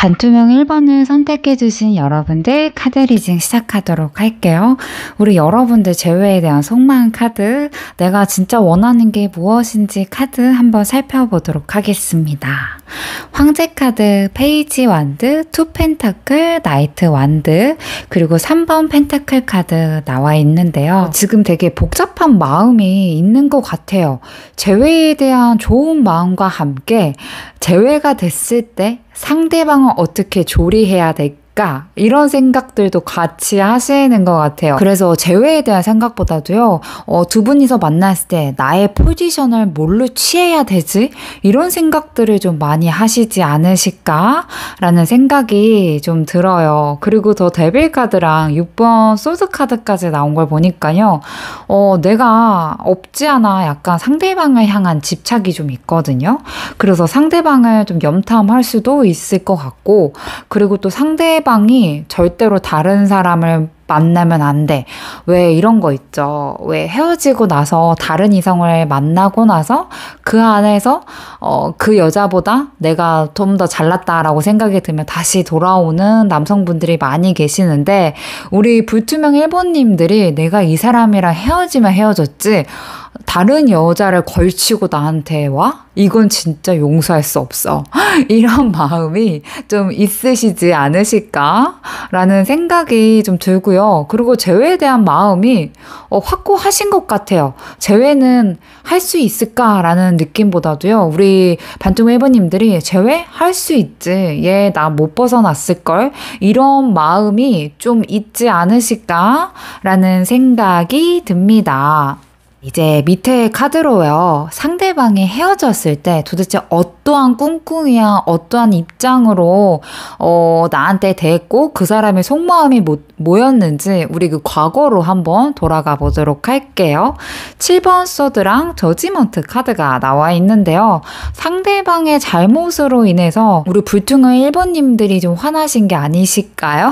반투명 1번을 선택해주신 여러분들 카드 리딩 시작하도록 할게요. 우리 여러분들 제외에 대한 속마음 카드, 내가 진짜 원하는 게 무엇인지 카드 한번 살펴보도록 하겠습니다. 황제 카드, 페이지 완드, 투 펜타클, 나이트 완드, 그리고 3번 펜타클 카드 나와 있는데요. 지금 되게 복잡한 마음이 있는 것 같아요. 재회에 대한 좋은 마음과 함께 재회가 됐을 때 상대방을 어떻게 조리해야 될까? 이런 생각들도 같이 하시는 것 같아요. 그래서 재회에 대한 생각보다도요, 두 분이서 만났을 때 나의 포지션을 뭘로 취해야 되지? 이런 생각들을 좀 많이 하시지 않으실까라는 생각이 좀 들어요. 그리고 더 데빌 카드랑 6번 소드 카드까지 나온 걸 보니까요, 내가 없지 않아 약간 상대방을 향한 집착이 좀 있거든요. 그래서 상대방을 좀 염탐할 수도 있을 것 같고, 그리고 또 상대방이 절대로 다른 사람을 만나면 안 돼. 왜 이런 거 있죠. 왜 헤어지고 나서 다른 이성을 만나고 나서 그 안에서 그 여자보다 내가 좀 더 잘났다라고 생각이 들면 다시 돌아오는 남성분들이 많이 계시는데, 우리 불투명 1번님들이 내가 이 사람이랑 헤어지면 헤어졌지 다른 여자를 걸치고 나한테 와? 이건 진짜 용서할 수 없어. 이런 마음이 좀 있으시지 않으실까라는 생각이 좀 들고요. 그리고 재회에 대한 마음이 확고하신 것 같아요. 재회는 할 수 있을까라는 느낌보다도요, 우리 반투명 1번님들이 재회 할 수 있지. 얘 나 못 벗어났을걸? 이런 마음이 좀 있지 않으실까라는 생각이 듭니다. 이제 밑에 카드로요, 상대방이 헤어졌을 때 도대체 어떠한 꿍꿍이야, 어떠한 입장으로 나한테 대했고 그 사람의 속마음이 뭐였는지 우리 그 과거로 한번 돌아가 보도록 할게요. 7번 소드랑 저지먼트 카드가 나와 있는데요. 상대방의 잘못으로 인해서 우리 불투명 1번님들이 좀 화나신 게 아니실까요?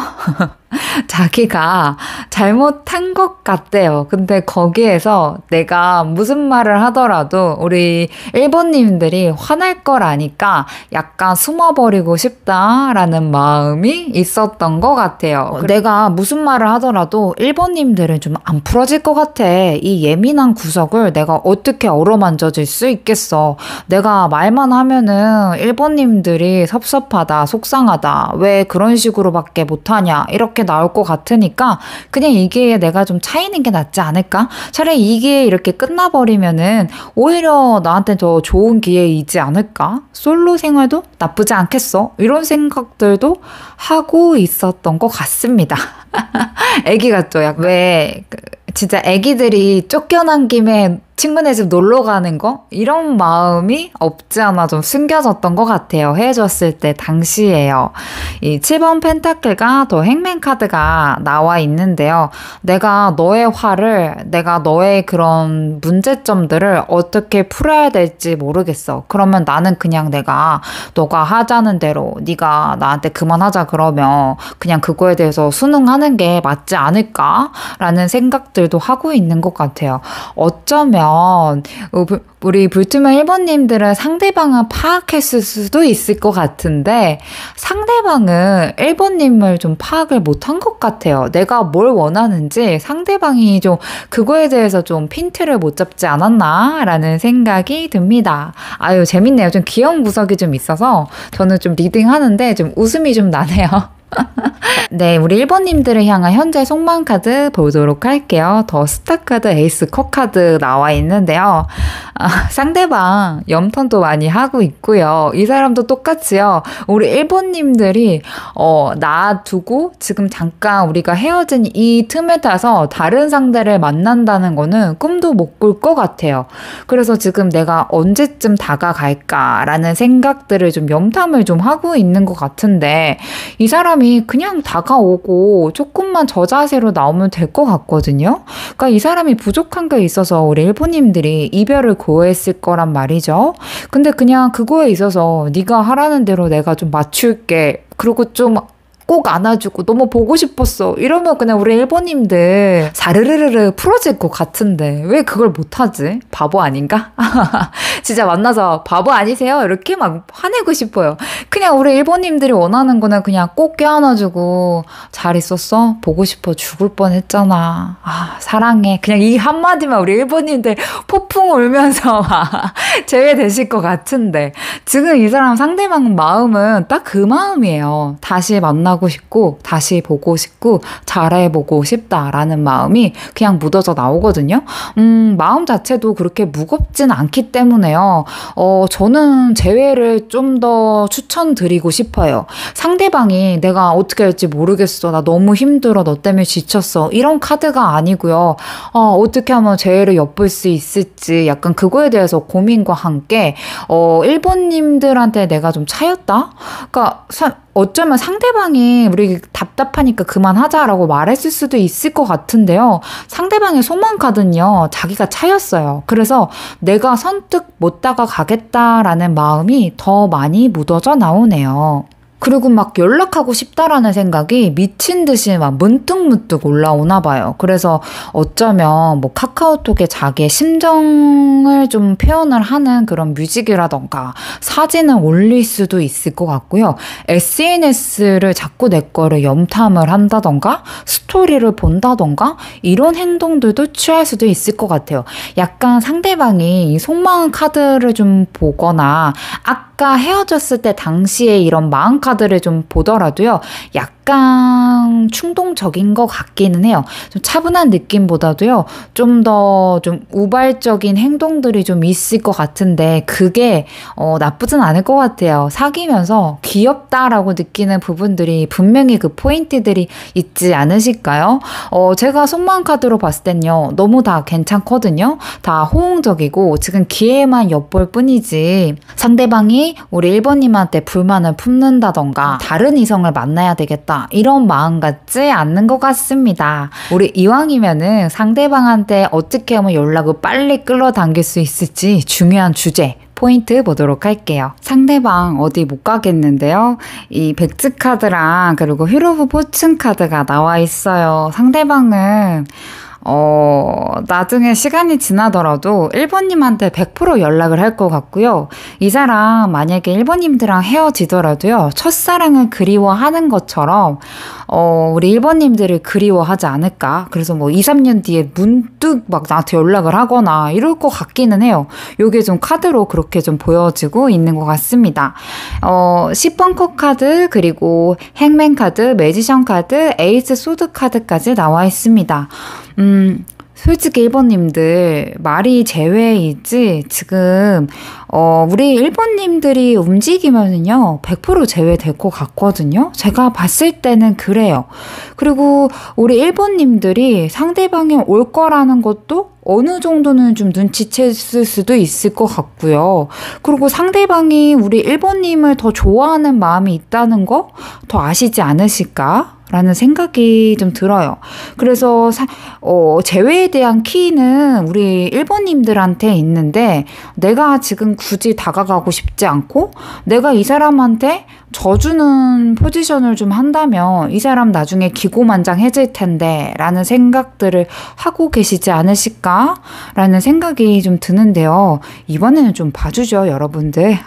자기가 잘못한 것 같대요. 근데 거기에서 내가 무슨 말을 하더라도 우리 1번님들이 화날 걸 아니까 약간 숨어버리고 싶다라는 마음이 있었던 것 같아요. 내가 무슨 말을 하더라도 1번님들은 좀 안 풀어질 것 같아. 이 예민한 구석을 내가 어떻게 어루만져질 수 있겠어. 내가 말만 하면은 1번님들이 섭섭하다, 속상하다, 왜 그런 식으로밖에 못하냐, 이렇게 나올 것 같으니까 그냥 이게 내가 좀 차이는 게 낫지 않을까? 차라리 이게 이렇게 끝나버리면은 오히려 나한테 더 좋은 기회이지 않을까? 솔로 생활도 나쁘지 않겠어? 이런 생각들도 하고 있었던 것 같습니다. 애기 같죠? 약간 왜 진짜 애기들이 쫓겨난 김에 친구네 집 놀러 가는 거? 이런 마음이 없지 않아 좀 숨겨졌던 것 같아요. 헤어졌을 때 당시에요. 이 7번 펜타클과 더 행맨 카드가 나와 있는데요. 내가 너의 화를, 내가 너의 그런 문제점들을 어떻게 풀어야 될지 모르겠어. 그러면 나는 그냥 내가 너가 하자는 대로 네가 나한테 그만하자 그러면 그냥 그거에 대해서 순응하는 게 맞지 않을까라는 생각들도 하고 있는 것 같아요. 어쩌면 우리 불투명 1번님들은 상대방을 파악했을 수도 있을 것 같은데 상대방은 1번님을 좀 파악을 못한 것 같아요. 내가 뭘 원하는지 상대방이 좀 그거에 대해서 좀 핀트를 못 잡지 않았나 라는 생각이 듭니다. 아유, 재밌네요. 좀 귀여운 구석이 좀 있어서 저는 좀 리딩하는데 좀 웃음이 좀 나네요. 네, 우리 1번님들을 향한 현재 속마음 카드 보도록 할게요. 더 스타 카드, 에이스 컵 카드 나와 있는데요. 상대방 염턴도 많이 하고 있고요. 이 사람도 똑같이요. 우리 1번님들이 놔두고 지금 잠깐 우리가 헤어진 이 틈에 타서 다른 상대를 만난다는 거는 꿈도 못 꿀 것 같아요. 그래서 지금 내가 언제쯤 다가갈까라는 생각들을 좀 염탐을 좀 하고 있는 것 같은데 이 사람이 그냥 다가오고 조금만 저 자세로 나오면 될 것 같거든요. 그러니까 이 사람이 부족한 게 있어서 우리 1번님들이 이별을 고했을 거란 말이죠. 근데 그냥 그거에 있어서 네가 하라는 대로 내가 좀 맞출게. 그리고 좀 꼭 안아주고 너무 보고 싶었어. 이러면 그냥 우리 1번님들 사르르르르 풀어질 것 같은데 왜 그걸 못하지? 바보 아닌가? 진짜 만나서 바보 아니세요? 이렇게 막 화내고 싶어요. 그냥 우리 일본님들이 원하는 거는 그냥 꼭 껴안아주고 잘 있었어? 보고 싶어 죽을 뻔했잖아. 아 사랑해. 그냥 이 한마디만 우리 일본님들 폭풍 울면서 막 제외되실 것 같은데 지금 이 사람 상대방 마음은 딱 그 마음이에요. 다시 만나고 싶고 다시 보고 싶고 잘해보고 싶다라는 마음이 그냥 묻어져 나오거든요. 마음 자체도 그렇게 무겁진 않기 때문에요. 저는 재회를 좀 더 추천드리고 싶어요. 상대방이 내가 어떻게 할지 모르겠어. 나 너무 힘들어. 너 때문에 지쳤어. 이런 카드가 아니고요. 어떻게 하면 재회를 엿볼 수 있을지 약간 그거에 대해서 고민과 함께 일본님들한테 내가 좀 차였다? 그러니까 어쩌면 상대방이 우리 답답하니까 그만하자라고 말했을 수도 있을 것 같은데요. 상대방의 소망 카드는요. 자기가 차였어요. 그래서 내가 선뜻 못 다가가겠다라는 마음이 더 많이 묻어져 나오네요. 그리고 막 연락하고 싶다라는 생각이 미친 듯이 막 문득문득 올라오나 봐요. 그래서 어쩌면 뭐 카카오톡에 자기의 심정을 좀 표현을 하는 그런 뮤직이라던가 사진을 올릴 수도 있을 것 같고요. SNS를 자꾸 내 거를 염탐을 한다던가 스토리를 본다던가 이런 행동들도 취할 수도 있을 것 같아요. 약간 상대방이 이 속마음 카드를 좀 보거나 아까 헤어졌을 때 당시에 이런 마음 카드를 좀 보더라도요. 약간 충동적인 것 같기는 해요. 좀 차분한 느낌보다도요. 좀 더 좀 우발적인 행동들이 좀 있을 것 같은데 그게 나쁘진 않을 것 같아요. 사귀면서 귀엽다라고 느끼는 부분들이 분명히 그 포인트들이 있지 않으실까요? 제가 속마음 카드로 봤을 땐요. 너무 다 괜찮거든요. 다 호응적이고 지금 기회만 엿볼 뿐이지 상대방이 우리 1번님한테 불만을 품는다던가 다른 이성을 만나야 되겠다 이런 마음 같지 않는 것 같습니다. 우리 이왕이면은 상대방한테 어떻게 하면 연락을 빨리 끌어당길 수 있을지 중요한 주제 포인트 보도록 할게요. 상대방 어디 못 가겠는데요. 이 백지 카드랑 그리고 휘로브 포춘 카드가 나와 있어요. 상대방은 나중에 시간이 지나더라도 1번님한테 100% 연락을 할 것 같고요. 이 사람 만약에 1번님들랑 헤어지더라도요. 첫사랑을 그리워하는 것처럼 우리 1번님들을 그리워하지 않을까. 그래서 뭐 2, 3년 뒤에 문득 막 나한테 연락을 하거나 이럴 것 같기는 해요. 요게 좀 카드로 그렇게 좀 보여지고 있는 것 같습니다. 10번 컵 카드 그리고 행맨 카드, 매지션 카드, 에이스 소드 카드까지 나와 있습니다. 솔직히 1번님들 말이 제외이지 지금 우리 1번님들이 움직이면은요 100% 제외될 것 같거든요. 제가 봤을 때는 그래요. 그리고 우리 1번님들이 상대방이 올 거라는 것도 어느 정도는 좀 눈치챘을 수도 있을 것 같고요. 그리고 상대방이 우리 1번님을 더 좋아하는 마음이 있다는 거 더 아시지 않으실까? 라는 생각이 좀 들어요. 그래서 재회에 대한 키는 우리 1번님들한테 있는데 내가 지금 굳이 다가가고 싶지 않고 내가 이 사람한테 져주는 포지션을 좀 한다면 이 사람 나중에 기고만장해질 텐데 라는 생각들을 하고 계시지 않으실까? 라는 생각이 좀 드는데요. 이번에는 좀 봐주죠, 여러분들.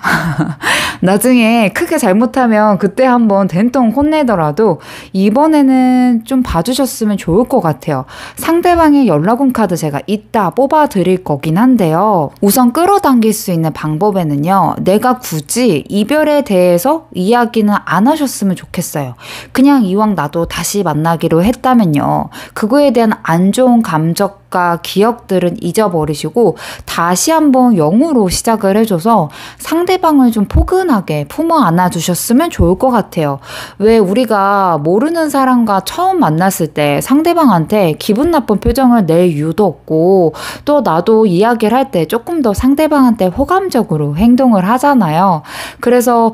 나중에 크게 잘못하면 그때 한번 된통 혼내더라도 이번에는 좀 봐주셨으면 좋을 것 같아요. 상대방의 연락온 카드 제가 이따 뽑아드릴 거긴 한데요. 우선 끌어당길 수 있는 방법에는요. 내가 굳이 이별에 대해서 이야기는 안 하셨으면 좋겠어요. 그냥 이왕 나도 다시 만나기로 했다면요. 그거에 대한 안 좋은 감정과 기억들은 잊어버리시고 다시 한번 0으로 시작을 해줘서 상대방을 좀 포근하게 품어 안아주셨으면 좋을 것 같아요. 왜 우리가 모르는 사람과 처음 만났을 때 상대방한테 기분 나쁜 표정을 낼 이유도 없고 또 나도 이야기를 할 때 조금 더 상대방한테 호감적으로 행동을 하잖아요. 그래서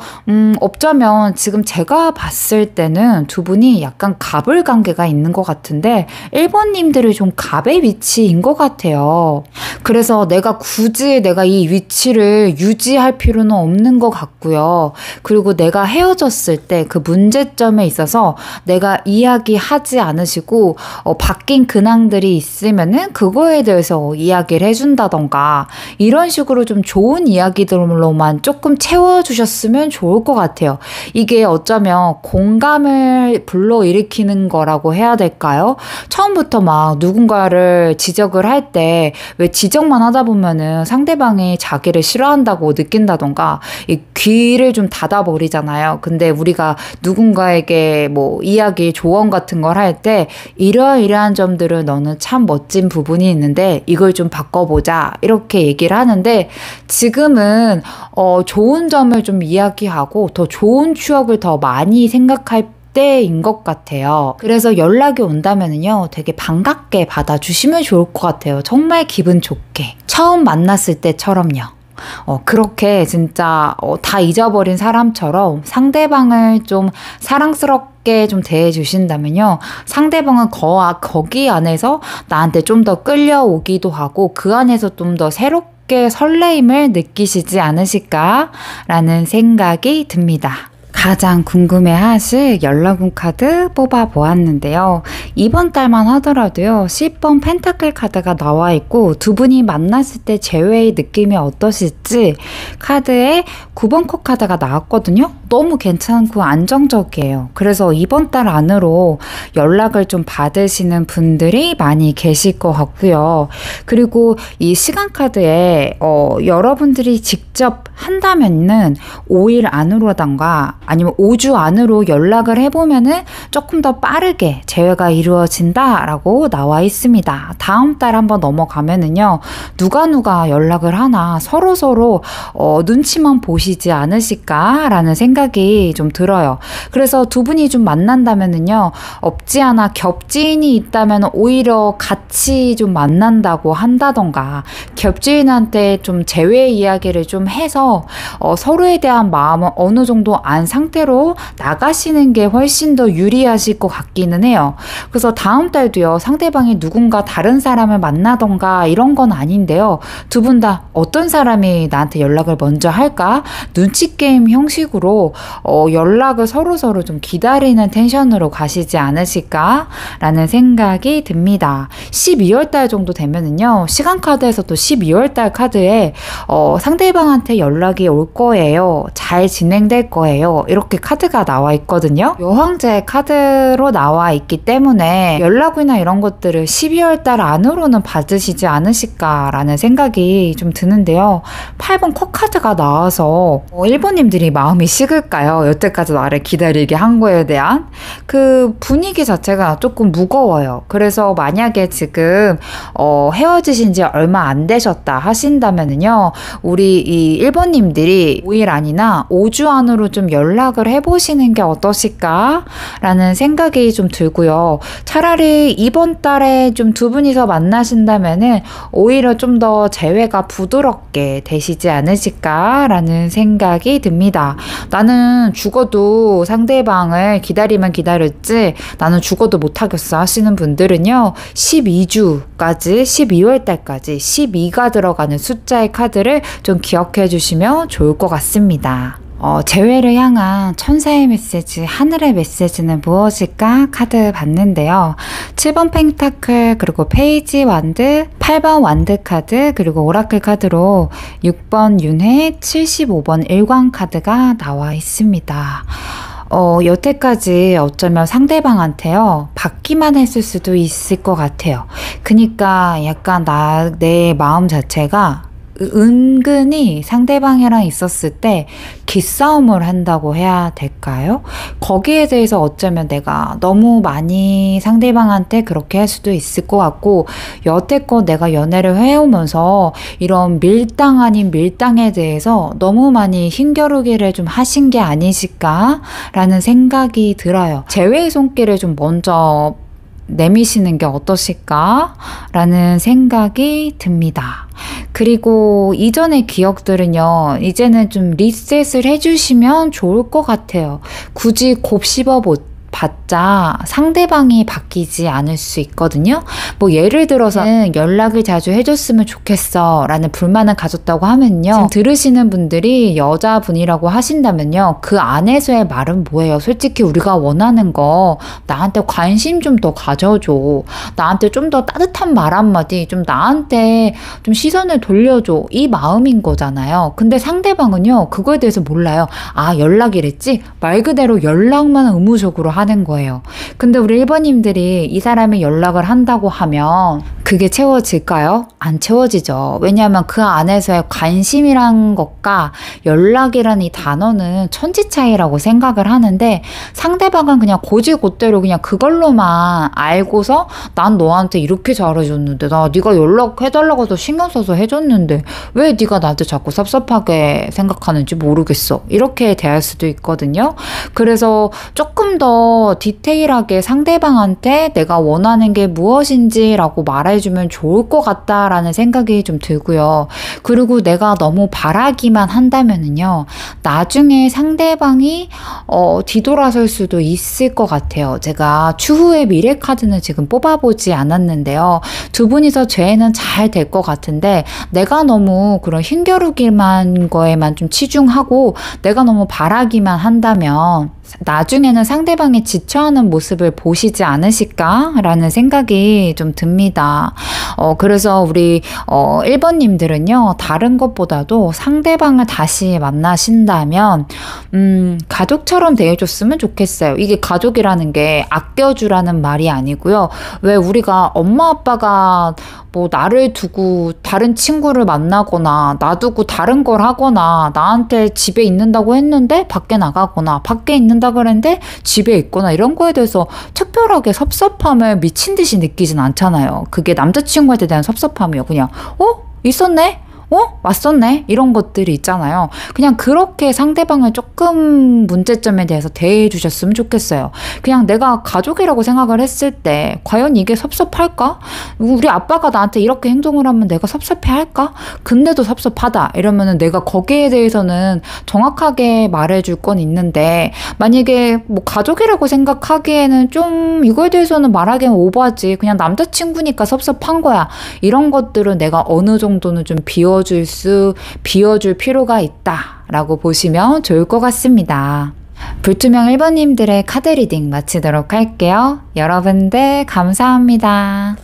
어쩌면 지금 제가 봤을 때는 두 분이 약간 갑을 관계가 있는 것 같은데 1번님들이 좀 갑의 위치인 것 같아요. 그래서 내가 굳이 내가 이 위치를 유지할 필요는 없는 것 같고요. 그리고 내가 헤어졌을 때 그 문제점에 있어서 내가 이야기하지 않으시고 바뀐 근황들이 있으면은 그거에 대해서 이야기를 해준다던가 이런 식으로 좀 좋은 이야기들로만 조금 채워주셨으면 해주셨으면 좋을 것 같아요. 이게 어쩌면 공감을 불러일으키는 거라고 해야 될까요? 처음부터 막 누군가를 지적을 할 때 왜 지적만 하다 보면은 상대방이 자기를 싫어한다고 느낀다던가 이 귀를 좀 닫아버리잖아요. 근데 우리가 누군가에게 뭐 이야기, 조언 같은 걸 할 때 이러이러한 점들은 너는 참 멋진 부분이 있는데 이걸 좀 바꿔보자 이렇게 얘기를 하는데 지금은 좋은 점을 좀 이야기하고 더 좋은 추억을 더 많이 생각할 때인 것 같아요. 그래서 연락이 온다면은요, 되게 반갑게 받아주시면 좋을 것 같아요. 정말 기분 좋게. 처음 만났을 때처럼요. 그렇게 진짜 다 잊어버린 사람처럼 상대방을 좀 사랑스럽게 좀 대해주신다면요. 상대방은 거기 안에서 나한테 좀 더 끌려오기도 하고 그 안에서 좀 더 새롭게 설레임을 느끼시지 않으실까라는 생각이 듭니다. 가장 궁금해하실 연락운 카드 뽑아보았는데요. 이번 달만 하더라도요. 10번 펜타클 카드가 나와 있고 두 분이 만났을 때 제외의 느낌이 어떠실지 카드에 9번 코 카드가 나왔거든요. 너무 괜찮고 안정적이에요. 그래서 이번 달 안으로 연락을 좀 받으시는 분들이 많이 계실 것 같고요. 그리고 이 시간 카드에 여러분들이 직접 한다면은 5일 안으로던가 아니면 5주 안으로 연락을 해보면은 조금 더 빠르게 재회가 이루어진다라고 나와 있습니다. 다음 달 한번 넘어가면은요. 누가 연락을 하나 서로 눈치만 보시지 않으실까라는 생각이 좀 들어요. 그래서 두 분이 좀 만난다면은요. 없지 않아 겹지인이 있다면 오히려 같이 좀 만난다고 한다던가 겹지인한테 좀 재회 이야기를 좀 해서 서로에 대한 마음을 어느 정도 안 상태로 나가시는 게 훨씬 더 유리하실 것 같기는 해요. 그래서 다음 달도요. 상대방이 누군가 다른 사람을 만나던가 이런 건 아닌데요. 두 분 다 어떤 사람이 나한테 연락을 먼저 할까? 눈치 게임 형식으로 연락을 서로 좀 기다리는 텐션으로 가시지 않으실까라는 생각이 듭니다. 12월 달 정도 되면은요. 시간 카드에서도 12월 달 카드에 상대방한테 연락이 올 거예요. 잘 진행될 거예요. 이렇게 카드가 나와 있거든요. 여황제 카드로 나와 있기 때문에 연락이나 이런 것들을 12월 달 안으로는 받으시지 않으실까라는 생각이 좀 드는데요. 8번 코 카드가 나와서 일본님들이 마음이 식을까요? 여태까지 나를 기다리게 한 거에 대한 그 분위기 자체가 조금 무거워요. 그래서 만약에 지금 헤어지신 지 얼마 안 되셨다 하신다면은요. 우리 이 일본님들이 5일 안이나 5주 안으로 좀 연락을 해보시는 게 어떠실까라는 생각이 좀 들고요. 차라리 이번 달에 좀 두 분이서 만나신다면은 오히려 좀 더 재회가 부드럽게 되시지 않으실까라는 생각이 듭니다. 나는 죽어도 상대방을 기다리면 기다렸지 나는 죽어도 못하겠어 하시는 분들은요. 12주까지 12월 달까지 12가 들어가는 숫자의 카드를 좀 기억해 주시면 좋을 것 같습니다. 재회를 향한 천사의 메시지, 하늘의 메시지는 무엇일까? 카드 봤는데요. 7번 펜타클, 그리고 페이지 완드, 8번 완드 카드, 그리고 오라클 카드로 6번 윤회, 75번 일광 카드가 나와 있습니다. 여태까지 어쩌면 상대방한테요, 받기만 했을 수도 있을 것 같아요. 그니까 약간 내 마음 자체가 은근히 상대방이랑 있었을 때 기싸움을 한다고 해야 될까요? 거기에 대해서 어쩌면 내가 너무 많이 상대방한테 그렇게 할 수도 있을 것 같고 여태껏 내가 연애를 해오면서 이런 밀당 아닌 밀당에 대해서 너무 많이 힘겨루기를 좀 하신 게 아니실까라는 생각이 들어요. 재회의 손길을 좀 먼저 내미시는 게 어떠실까라는 생각이 듭니다. 그리고 이전의 기억들은요, 이제는 좀 리셋을 해주시면 좋을 것 같아요. 굳이 곱씹어 봤자 상대방이 바뀌지 않을 수 있거든요. 뭐 예를 들어서는 연락을 자주 해줬으면 좋겠어 라는 불만을 가졌다고 하면요. 지금 들으시는 분들이 여자분이라고 하신다면요. 그 안에서의 말은 뭐예요? 솔직히 우리가 원하는 거 나한테 관심 좀 더 가져줘. 나한테 좀 더 따뜻한 말 한마디, 좀 나한테 좀 시선을 돌려줘. 이 마음인 거잖아요. 근데 상대방은요. 그거에 대해서 몰라요. 아, 연락이랬지? 말 그대로 연락만 의무적으로 하는 거예요. 근데 우리 1번님들이 이 사람이 연락을 한다고 하면 그게 채워질까요? 안 채워지죠. 왜냐하면 그 안에서의 관심이란 것과 연락이라는 이 단어는 천지 차이라고 생각을 하는데 상대방은 그냥 곧이곧대로 그냥 그걸로만 알고서 난 너한테 이렇게 잘해줬는데 나 네가 연락해달라고 해서 신경 써서 해줬는데 왜 네가 나한테 자꾸 섭섭하게 생각하는지 모르겠어. 이렇게 대할 수도 있거든요. 그래서 조금 더 디테일하게 상대방한테 내가 원하는 게 무엇인지라고 말해주면 좋을 것 같다라는 생각이 좀 들고요. 그리고 내가 너무 바라기만 한다면은요, 나중에 상대방이 뒤돌아설 수도 있을 것 같아요. 제가 추후의 미래 카드는 지금 뽑아보지 않았는데요. 두 분이서 죄는 잘 될 것 같은데 내가 너무 그런 힘겨루기만 거에만 좀 치중하고 내가 너무 바라기만 한다면 나중에는 상대방이 지쳐하는 모습을 보시지 않으실까라는 생각이 좀 듭니다. 그래서 우리 1번님들은요. 다른 것보다도 상대방을 다시 만나신다면 가족처럼 대해줬으면 좋겠어요. 이게 가족이라는 게 아껴주라는 말이 아니고요. 왜 우리가 엄마 아빠가 뭐 나를 두고 다른 친구를 만나거나 놔두고 다른 걸 하거나 나한테 집에 있는다고 했는데 밖에 나가거나 밖에 있는다 그랬는데 집에 있거나 이런 거에 대해서 특별하게 섭섭함을 미친 듯이 느끼진 않잖아요. 그게 남자친구한테 대한 섭섭함이요. 그냥 있었네? 왔었네? 이런 것들이 있잖아요. 그냥 그렇게 상대방을 조금 문제점에 대해서 대해 주셨으면 좋겠어요. 그냥 내가 가족이라고 생각을 했을 때 과연 이게 섭섭할까? 우리 아빠가 나한테 이렇게 행동을 하면 내가 섭섭해 할까? 근데도 섭섭하다. 이러면은 내가 거기에 대해서는 정확하게 말해줄 건 있는데 만약에 뭐 가족이라고 생각하기에는 좀 이거에 대해서는 말하기엔 오버하지. 그냥 남자친구니까 섭섭한 거야. 이런 것들은 내가 어느 정도는 좀 비워줄 필요가 있다라고 보시면 좋을 것 같습니다. 불투명 1번님들의 카드 리딩 마치도록 할게요. 여러분들 감사합니다.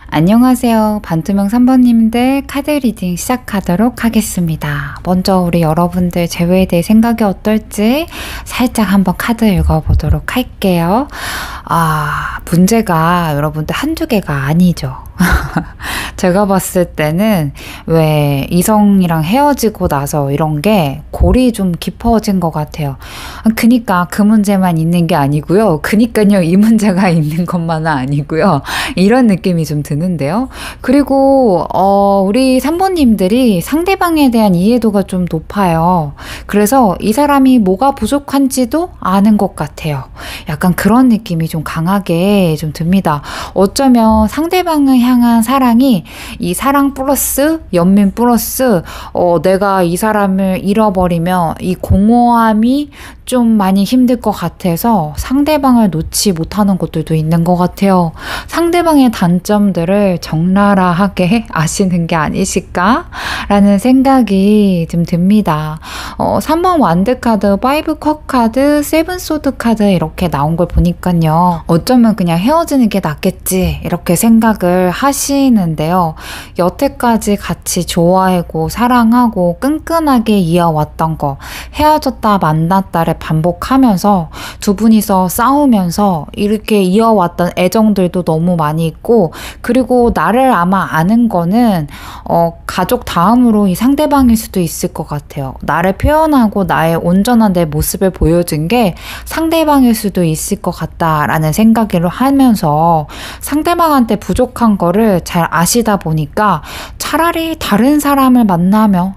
안녕하세요. 반투명 3번님들 카드 리딩 시작하도록 하겠습니다. 먼저 우리 여러분들 재회에 대해 생각이 어떨지 살짝 한번 카드 읽어보도록 할게요. 문제가 여러분들 한두 개가 아니죠. 제가 봤을 때는 왜 이성이랑 헤어지고 나서 이런 게 골이 좀 깊어진 것 같아요. 그니까 그 문제만 있는 게 아니고요. 그니까요 이 문제가 있는 것만은 아니고요. 이런 느낌이 좀 드는데요. 그리고 우리 3번님들이 상대방에 대한 이해도가 좀 높아요. 그래서 이 사람이 뭐가 부족한지도 아는 것 같아요. 약간 그런 느낌이 좀 강하게 좀 듭니다. 어쩌면 상대방을 향한 사랑이 이 사랑 플러스 연민 플러스 내가 이 사람을 잃어버리면 이 공허함이 좀 많이 힘들 것 같아서 상대방을 놓지 못하는 것들도 있는 것 같아요. 상대방의 단점들을 적나라하게 아시는 게 아니실까라는 생각이 좀 듭니다. 3번 완드 카드, 5 컵 카드, 7 소드 카드 이렇게 나온 걸 보니까요. 어쩌면 그냥 헤어지는 게 낫겠지 이렇게 생각을 하시는데요. 여태까지 같이 좋아하고 사랑하고 끈끈하게 이어왔던 거 헤어졌다 만났다를 반복하면서 두 분이서 싸우면서 이렇게 이어왔던 애정들도 너무 많이 있고 그리고 나를 아마 아는 거는 가족 다음으로 이 상대방일 수도 있을 것 같아요. 나를 표현하고 나의 온전한 내 모습을 보여준 게 상대방일 수도 있을 것 같다라는 생각을 하면서 상대방한테 부족한 거를 잘 아시다 보니까 차라리 다른 사람을 만나면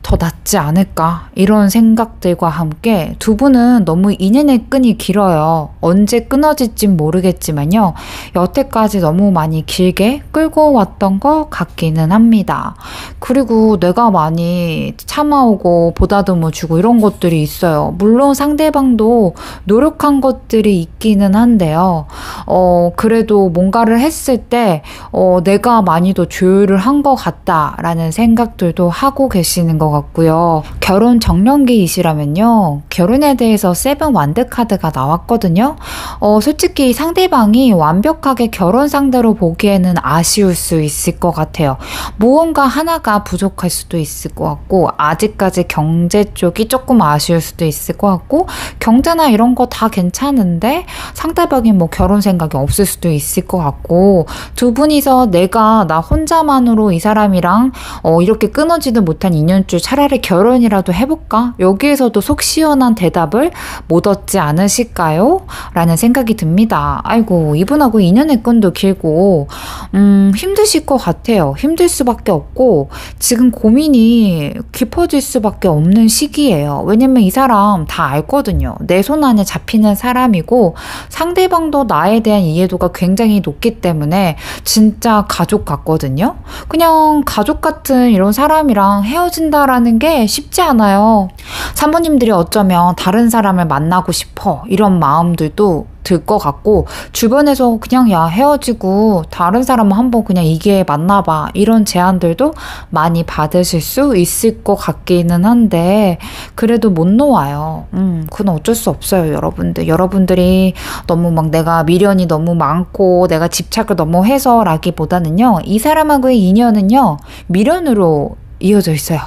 더 낫지 않을까 이런 생각들과 함께 두 분은 너무 인연의 끈이 길어요. 언제 끊어질진 모르겠지만요. 여태까지 너무 많이 길게 끌고 왔던 것 같기는 합니다. 그리고 내가 많이 참아오고 보다듬어 주고 이런 것들이 있어요. 물론 상대방도 노력한 것들이 있기는 한데요. 그래도 뭔가를 했을 때 내가 많이 더 조율을 한 것 같다라는 생각들도 하고 계시는 것 같고요. 결혼 정년기이시라면요. 결혼에 대해서 세븐 완드 카드가 나왔거든요. 솔직히 상대방이 완벽하게 결혼 상대로 보기에는 아쉬울 수 있을 것 같아요. 무언가 하나가 부족할 수도 있을 것 같고 아직까지 경제 쪽이 조금 아쉬울 수도 있을 것 같고 경제나 이런 거 다 괜찮은데 상대방이 뭐 결혼 생각이 없을 수도 있을 것 같고 두 분이서 나 혼자만으로 이 사람이랑 이렇게 끊어지도 못한 인연줄 차라리 결혼이라도 해볼까? 여기에서도 속 시원한 대답을 못 얻지 않으실까요? 라는 생각이 듭니다. 아이고 이분하고 인연의 끈도 길고 힘드실 것 같아요. 힘들 수밖에 없고 지금 고민이 깊어질 수밖에 없는 시기예요. 왜냐면 이 사람 다 알거든요. 내 손 안에 잡히는 사람이고 상대방도 나에 대한 이해도가 굉장히 높기 때문에 진짜 가족 같거든요. 그냥 가족 같은 이런 사람이랑 헤어진다라는 게 쉽지 않아요. 사모님들이 어쩌면 다른 사람을 만나고 싶어 이런 마음들도 들 것 같고 주변에서 그냥 야 헤어지고 다른 사람 한번 그냥 이게 만나봐 이런 제안들도 많이 받으실 수 있을 것 같기는 한데 그래도 못 놓아요. 그건 어쩔 수 없어요. 여러분들이 너무 막 내가 미련이 너무 많고 내가 집착을 너무 해서 라기보다는요 이 사람하고의 인연은요 미련으로 이어져 있어요.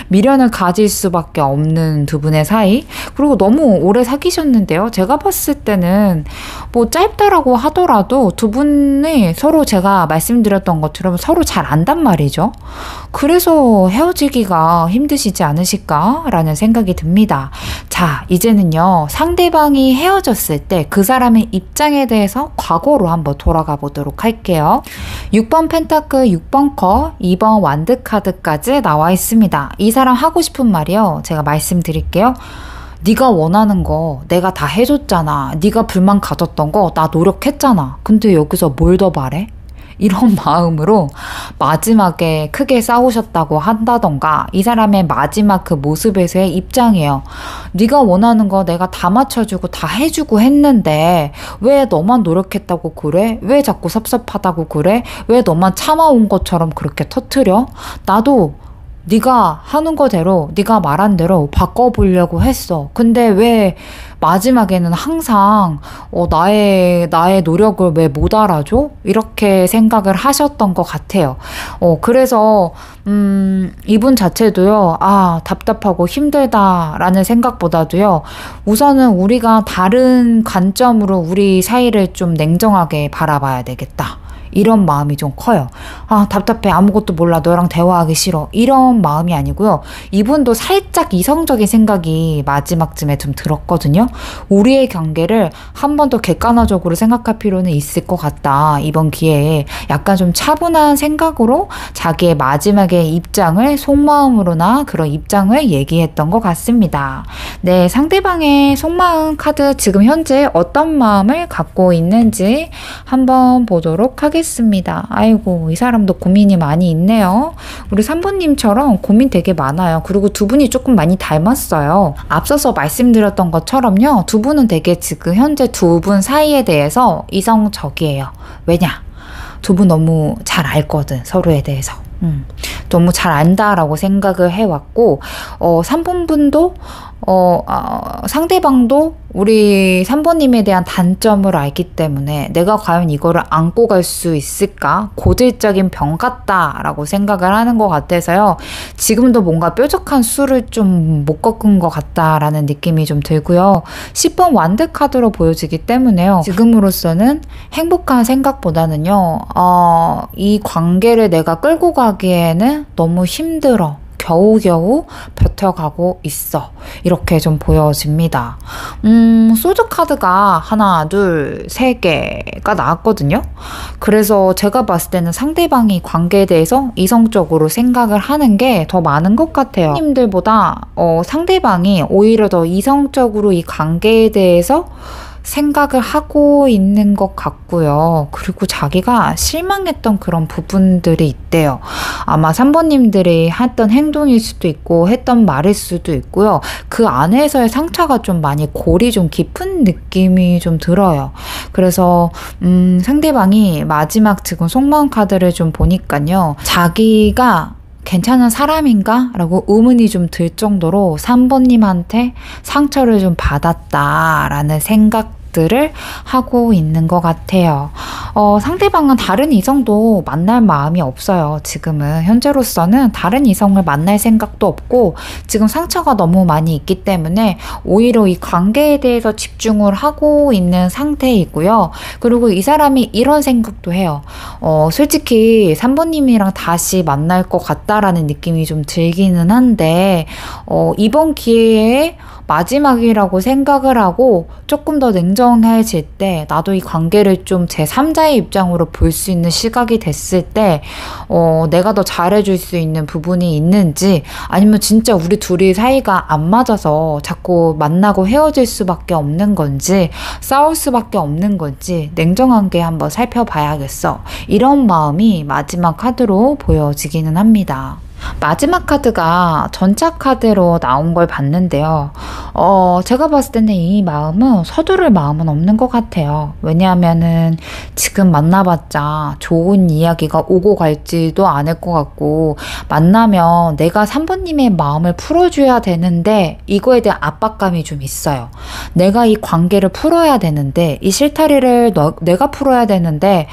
미련을 가질 수밖에 없는 두 분의 사이. 그리고 너무 오래 사귀셨는데요. 제가 봤을 때는 뭐 짧다라고 하더라도 두 분이 서로 제가 말씀드렸던 것처럼 서로 잘 안단 말이죠. 그래서 헤어지기가 힘드시지 않으실까라는 생각이 듭니다. 자, 이제는요. 상대방이 헤어졌을 때 그 사람의 입장에 대해서 과거로 한번 돌아가 보도록 할게요. 6번 펜타클, 6번 컵, 2번 완드 카드까지 나와 있습니다. 이 사람 하고 싶은 말이요. 제가 말씀드릴게요. 네가 원하는 거 내가 다 해줬잖아. 네가 불만 가졌던 거 나 노력했잖아. 근데 여기서 뭘 더 바래? 이런 마음으로 마지막에 크게 싸우셨다고 한다던가 이 사람의 마지막 그 모습에서의 입장이에요. 네가 원하는 거 내가 다 맞춰주고 다 해주고 했는데 왜 너만 노력했다고 그래? 왜 자꾸 섭섭하다고 그래? 왜 너만 참아온 것처럼 그렇게 터트려? 나도 네가 하는 거대로 네가 말한 대로 바꿔보려고 했어. 근데 왜 마지막에는 항상 나의 노력을 왜 못 알아줘? 이렇게 생각을 하셨던 것 같아요. 그래서 이분 자체도요. 답답하고 힘들다라는 생각보다도요. 우선은 우리가 다른 관점으로 우리 사이를 좀 냉정하게 바라봐야 되겠다. 이런 마음이 좀 커요. 답답해. 아무것도 몰라. 너랑 대화하기 싫어. 이런 마음이 아니고요. 이분도 살짝 이성적인 생각이 마지막쯤에 좀 들었거든요. 우리의 관계를 한 번 더 객관화적으로 생각할 필요는 있을 것 같다. 이번 기회에 약간 좀 차분한 생각으로 자기의 마지막의 입장을 속마음으로나 그런 입장을 얘기했던 것 같습니다. 네, 상대방의 속마음 카드 지금 현재 어떤 마음을 갖고 있는지 한번 보도록 하겠습니다. 아이고 이 사람도 고민이 많이 있네요. 우리 3번님처럼 고민 되게 많아요. 그리고 두 분이 조금 많이 닮았어요. 앞서서 말씀드렸던 것처럼요. 두 분은 되게 지금 현재 두 분 사이에 대해서 이성적이에요. 왜냐? 두 분 너무 잘 알거든. 서로에 대해서. 너무 잘 안다라고 생각을 해왔고 3번분도 상대방도 우리 3번님에 대한 단점을 알기 때문에 내가 과연 이거를 안고 갈 수 있을까? 고질적인 병 같다라고 생각을 하는 것 같아서요. 지금도 뭔가 뾰족한 수를 좀 못 꺾은 것 같다라는 느낌이 좀 들고요. 10번 완드 카드로 보여지기 때문에요. 지금으로서는 행복한 생각보다는요. 이 관계를 내가 끌고 가기에는 너무 힘들어. 겨우겨우 버텨가고 있어. 이렇게 좀 보여집니다. 소드카드가 하나, 둘, 세 개가 나왔거든요. 그래서 제가 봤을 때는 상대방이 관계에 대해서 이성적으로 생각을 하는 게 더 많은 것 같아요. 님들보다 상대방이 오히려 더 이성적으로 이 관계에 대해서 생각을 하고 있는 것 같고요. 그리고 자기가 실망했던 그런 부분들이 있대요. 아마 3번님들이 했던 행동일 수도 있고 했던 말일 수도 있고요. 그 안에서의 상처가 좀 많이 골이 좀 깊은 느낌이 좀 들어요. 그래서 상대방이 마지막 지금 속마음 카드를 좀 보니까요. 자기가 괜찮은 사람인가? 라고 의문이 좀 들 정도로 3번님한테 상처를 좀 받았다라는 생각들을 하고 있는 것 같아요. 상대방은 다른 이성도 만날 마음이 없어요. 지금은 현재로서는 다른 이성을 만날 생각도 없고 지금 상처가 너무 많이 있기 때문에 오히려 이 관계에 대해서 집중을 하고 있는 상태이고요. 그리고 이 사람이 이런 생각도 해요. 솔직히 3번님이랑 다시 만날 것 같다라는 느낌이 좀 들기는 한데 이번 기회에 마지막이라고 생각을 하고 조금 더 냉정해질 때 나도 이 관계를 좀 제3자의 입장으로 볼 수 있는 시각이 됐을 때 내가 더 잘해줄 수 있는 부분이 있는지 아니면 진짜 우리 둘이 사이가 안 맞아서 자꾸 만나고 헤어질 수밖에 없는 건지 싸울 수밖에 없는 건지 냉정하게 한번 살펴봐야겠어. 이런 마음이 마지막 카드로 보여지기는 합니다. 마지막 카드가 전차 카드로 나온 걸 봤는데요. 제가 봤을 때는 이 마음은 서두를 마음은 없는 것 같아요. 왜냐하면은 지금 만나봤자 좋은 이야기가 오고 갈지도 않을 것 같고 만나면 내가 3번님의 마음을 풀어줘야 되는데 이거에 대한 압박감이 좀 있어요. 내가 이 관계를 풀어야 되는데 이 실타리를 내가 풀어야 되는데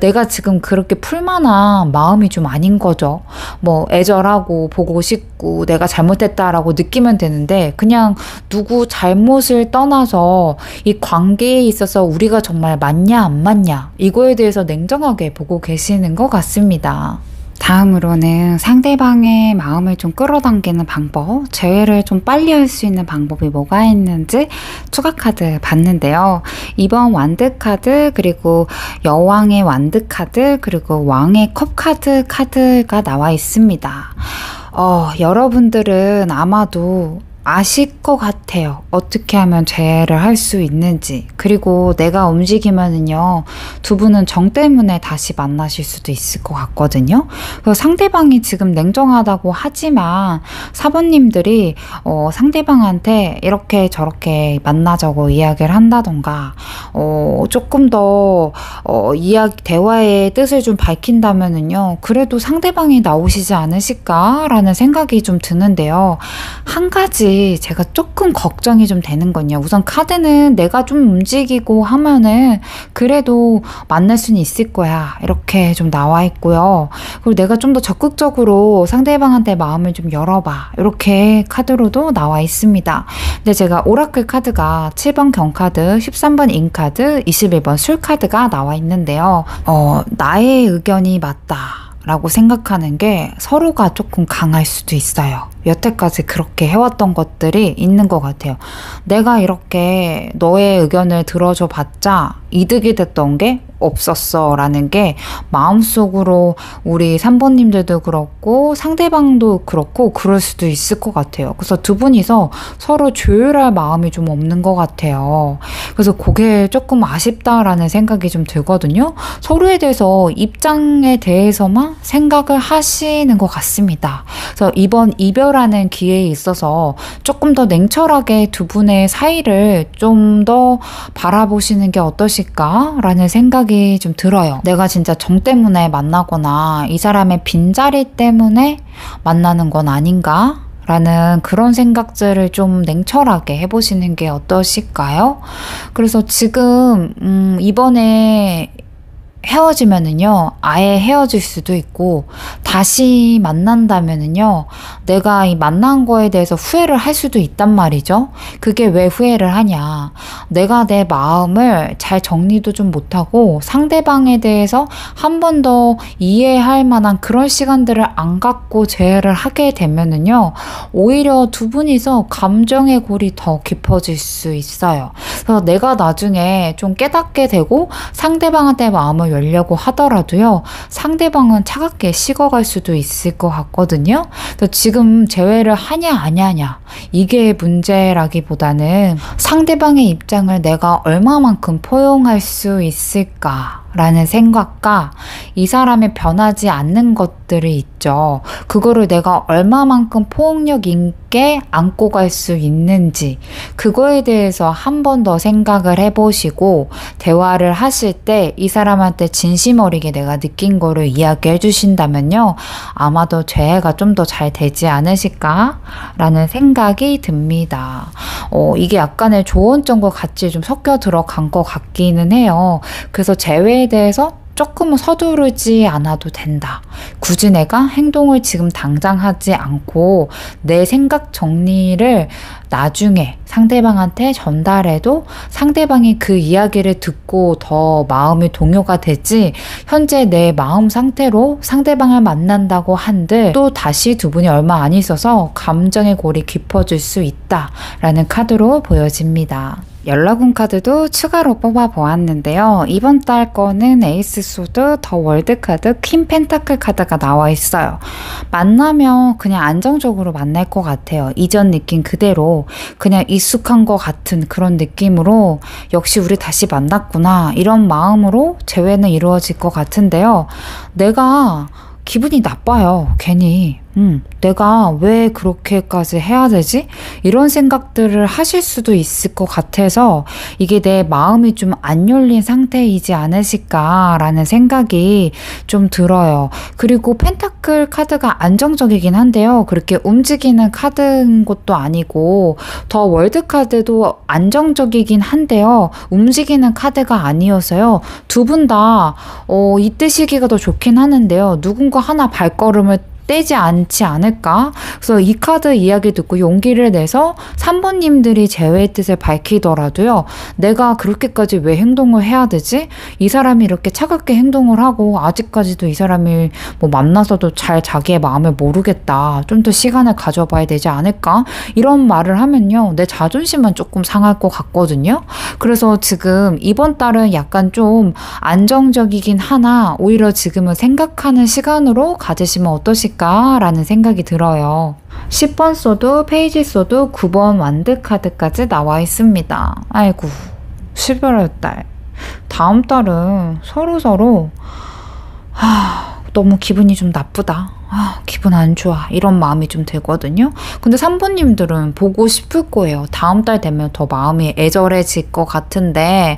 내가 지금 그렇게 풀만한 마음이 좀 아닌 거죠. 뭐 애절하고 보고 싶고 내가 잘못했다라고 느끼면 되는데 그냥 누구 잘못을 떠나서 이 관계에 있어서 우리가 정말 맞냐 안 맞냐 이거에 대해서 냉정하게 보고 계시는 것 같습니다. 다음으로는 상대방의 마음을 좀 끌어당기는 방법, 재회를 좀 빨리 할 수 있는 방법이 뭐가 있는지 추가 카드 봤는데요. 2번 완드 카드, 그리고 여왕의 완드 카드, 그리고 왕의 컵 카드가 나와 있습니다. 여러분들은 아마도 아실 것 같아요. 어떻게 하면 재회를 할 수 있는지. 그리고 내가 움직이면은요, 두 분은 정 때문에 다시 만나실 수도 있을 것 같거든요. 그래서 상대방이 지금 냉정하다고 하지만 4번님들이 상대방한테 이렇게 저렇게 만나자고 이야기를 한다던가 조금 더 대화의 뜻을 좀 밝힌다면은요, 그래도 상대방이 나오시지 않으실까라는 생각이 좀 드는데요. 한 가지 제가 조금 걱정이 좀 되는 건요. 우선 카드는 내가 좀 움직이고 하면은 그래도 만날 수는 있을 거야. 이렇게 좀 나와 있고요. 그리고 내가 좀 더 적극적으로 상대방한테 마음을 좀 열어봐. 이렇게 카드로도 나와 있습니다. 근데 제가 오라클 카드가 7번 경카드, 13번 인카드, 21번 술카드가 나와 있는데요. 나의 의견이 맞다 라고 생각하는 게 서로가 조금 강할 수도 있어요. 여태까지 그렇게 해왔던 것들이 있는 것 같아요. 내가 이렇게 너의 의견을 들어줘 봤자 이득이 됐던 게 없었어 라는 게 마음속으로 우리 3번님들도 그렇고 상대방도 그렇고 그럴 수도 있을 것 같아요. 그래서 두 분이서 서로 조율할 마음이 좀 없는 것 같아요. 그래서 그게 조금 아쉽다라는 생각이 좀 들거든요. 서로에 대해서 입장에 대해서만 생각을 하시는 것 같습니다. 그래서 이번 이별하는 기회에 있어서 조금 더 냉철하게 두 분의 사이를 좀 더 바라보시는 게 어떠실까라는 생각이 좀 들어요. 내가 진짜 정 때문에 만나거나 이 사람의 빈자리 때문에 만나는 건 아닌가? 라는 그런 생각들을 좀 냉철하게 해보시는 게 어떠실까요? 그래서 지금 이번에 헤어지면은요, 아예 헤어질 수도 있고, 다시 만난다면은요, 내가 이 만난 거에 대해서 후회를 할 수도 있단 말이죠. 그게 왜 후회를 하냐. 내가 내 마음을 잘 정리도 좀 못하고, 상대방에 대해서 한 번 더 이해할 만한 그런 시간들을 안 갖고 재회를 하게 되면은요, 오히려 두 분이서 감정의 골이 더 깊어질 수 있어요. 그래서 내가 나중에 좀 깨닫게 되고, 상대방한테 마음을 열려고 하더라도요, 상대방은 차갑게 식어갈 수도 있을 것 같거든요. 그래서 지금 재회를 하냐 안 하냐 이게 문제라기보다는 상대방의 입장을 내가 얼마만큼 포용할 수 있을까 라는 생각과 이 사람의 변하지 않는 것들이 있죠. 그거를 내가 얼마만큼 폭력 있게 안고 갈 수 있는지, 그거에 대해서 한 번 더 생각을 해보시고 대화를 하실 때 이 사람한테 진심 어리게 내가 느낀 거를 이야기해 주신다면요, 아마도 재회가 좀 더 잘 되지 않으실까 라는 생각이 듭니다. 이게 약간의 조언점과 같이 좀 섞여 들어간 것 같기는 해요. 그래서 재회에 대해서 조금은 서두르지 않아도 된다. 굳이 내가 행동을 지금 당장 하지 않고 내 생각 정리를 나중에 상대방한테 전달해도 상대방이 그 이야기를 듣고 더 마음이 동요가 되지, 현재 내 마음 상태로 상대방을 만난다고 한들 또 다시 두 분이 얼마 안 있어서 감정의 골이 깊어질 수 있다라는 카드로 보여집니다. 연락운 카드도 추가로 뽑아보았는데요. 이번 달 거는 에이스 소드, 더 월드 카드, 퀸 펜타클 카드가 나와 있어요. 만나면 그냥 안정적으로 만날 것 같아요. 이전 느낌 그대로 그냥 익숙한 것 같은 그런 느낌으로, 역시 우리 다시 만났구나 이런 마음으로 재회는 이루어질 것 같은데요. 내가 기분이 나빠요. 괜히. 내가 왜 그렇게까지 해야 되지? 이런 생각들을 하실 수도 있을 것 같아서 이게 내 마음이 좀 안 열린 상태이지 않으실까라는 생각이 좀 들어요. 그리고 펜타클 카드가 안정적이긴 한데요. 그렇게 움직이는 카드인 것도 아니고, 더 월드 카드도 안정적이긴 한데요. 움직이는 카드가 아니어서요. 두 분 다 이때 시기가 더 좋긴 하는데요. 누군가 하나 발걸음을 떼지 않지 않을까? 그래서 이 카드 이야기 듣고 용기를 내서 3번님들이 재회의 뜻을 밝히더라도요, 내가 그렇게까지 왜 행동을 해야 되지? 이 사람이 이렇게 차갑게 행동을 하고 아직까지도 이 사람이 뭐 만나서도 잘 자기의 마음을 모르겠다, 좀 더 시간을 가져봐야 되지 않을까? 이런 말을 하면요, 내 자존심만 조금 상할 것 같거든요. 그래서 지금 이번 달은 약간 좀 안정적이긴 하나, 오히려 지금은 생각하는 시간으로 가지시면 어떠실까 라는 생각이 들어요. 10번 소드, 페이지 소드, 9번 완드 카드까지 나와 있습니다. 아이고, 11월 달. 다음 달은 서로 너무 기분이 좀 나쁘다. 기분 안 좋아. 이런 마음이 좀 들거든요. 근데 3번님들은 보고 싶을 거예요. 다음 달 되면 더 마음이 애절해질 것 같은데,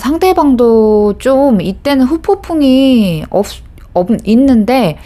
상대방도 좀 이때는 후폭풍이 있는데,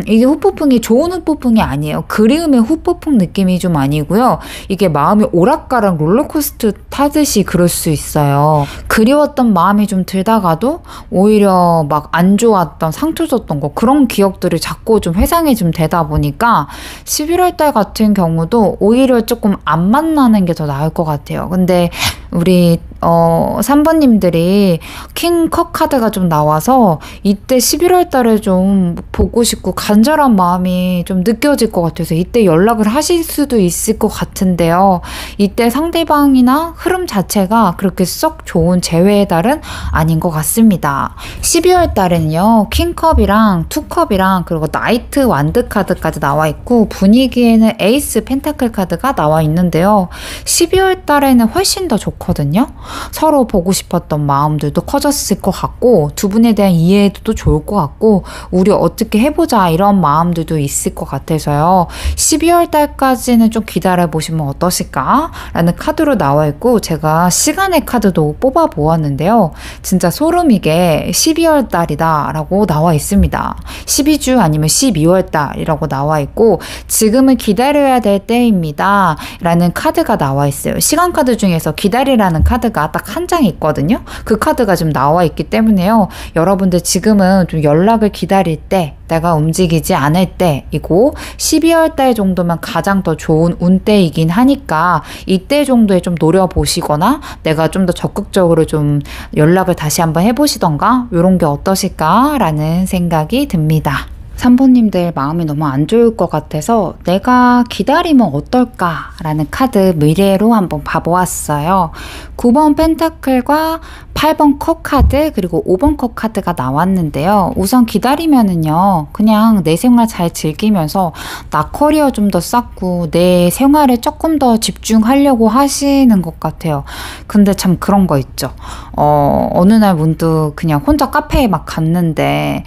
이게 후폭풍이 좋은 후폭풍이 아니에요. 그리움의 후폭풍 느낌이 좀 아니고요. 이게 마음이 오락가락 롤러코스터 타듯이 그럴 수 있어요. 그리웠던 마음이 좀 들다가도 오히려 막 안 좋았던, 상처 줬던 거, 그런 기억들이 자꾸 좀 회상이 좀 되다 보니까 11월 달 같은 경우도 오히려 조금 안 만나는 게 더 나을 것 같아요. 근데 우리 3번님들이 킹컵 카드가 좀 나와서 이때 11월 달에 좀 보고 싶고 간절한 마음이 좀 느껴질 것 같아서 이때 연락을 하실 수도 있을 것 같은데요. 이때 상대방이나 흐름 자체가 그렇게 썩 좋은 재회의 달은 아닌 것 같습니다. 12월 달에는요, 킹컵이랑 투컵이랑 그리고 나이트 완드 카드까지 나와 있고, 분위기에는 에이스 펜타클 카드가 나와 있는데요. 12월 달에는 훨씬 더 좋거든요. 서로 보고 싶었던 마음들도 커졌을 것 같고, 두 분에 대한 이해도 좋을 것 같고, 우리 어떻게 해보자 이런 마음들도 있을 것 같아서요. 12월 달까지는 좀 기다려보시면 어떠실까? 라는 카드로 나와 있고, 제가 시간의 카드도 뽑아 보았는데요. 진짜 소름이게 12월 달이다 라고 나와 있습니다. 12주 아니면 12월 달이라고 나와 있고, 지금은 기다려야 될 때입니다 라는 카드가 나와 있어요. 시간 카드 중에서 기다리라는 카드가 카드가 딱 한 장 있거든요. 그 카드가 좀 나와 있기 때문에요. 여러분들 지금은 좀 연락을 기다릴 때, 내가 움직이지 않을 때이고 12월 달 정도면 가장 더 좋은 운때이긴 하니까 이때 정도에 좀 노려보시거나 내가 좀 더 적극적으로 좀 연락을 다시 한번 해보시던가 이런 게 어떠실까라는 생각이 듭니다. 3번님들 마음이 너무 안 좋을 것 같아서 내가 기다리면 어떨까라는 카드 미래로 한번 봐보았어요. 9번 펜타클과 8번 컵 카드 그리고 5번 컵 카드가 나왔는데요. 우선 기다리면은요. 그냥 내 생활 잘 즐기면서 나 커리어 좀 더 쌓고 내 생활에 조금 더 집중하려고 하시는 것 같아요. 근데 참 그런 거 있죠. 어느 날 문득 그냥 혼자 카페에 막 갔는데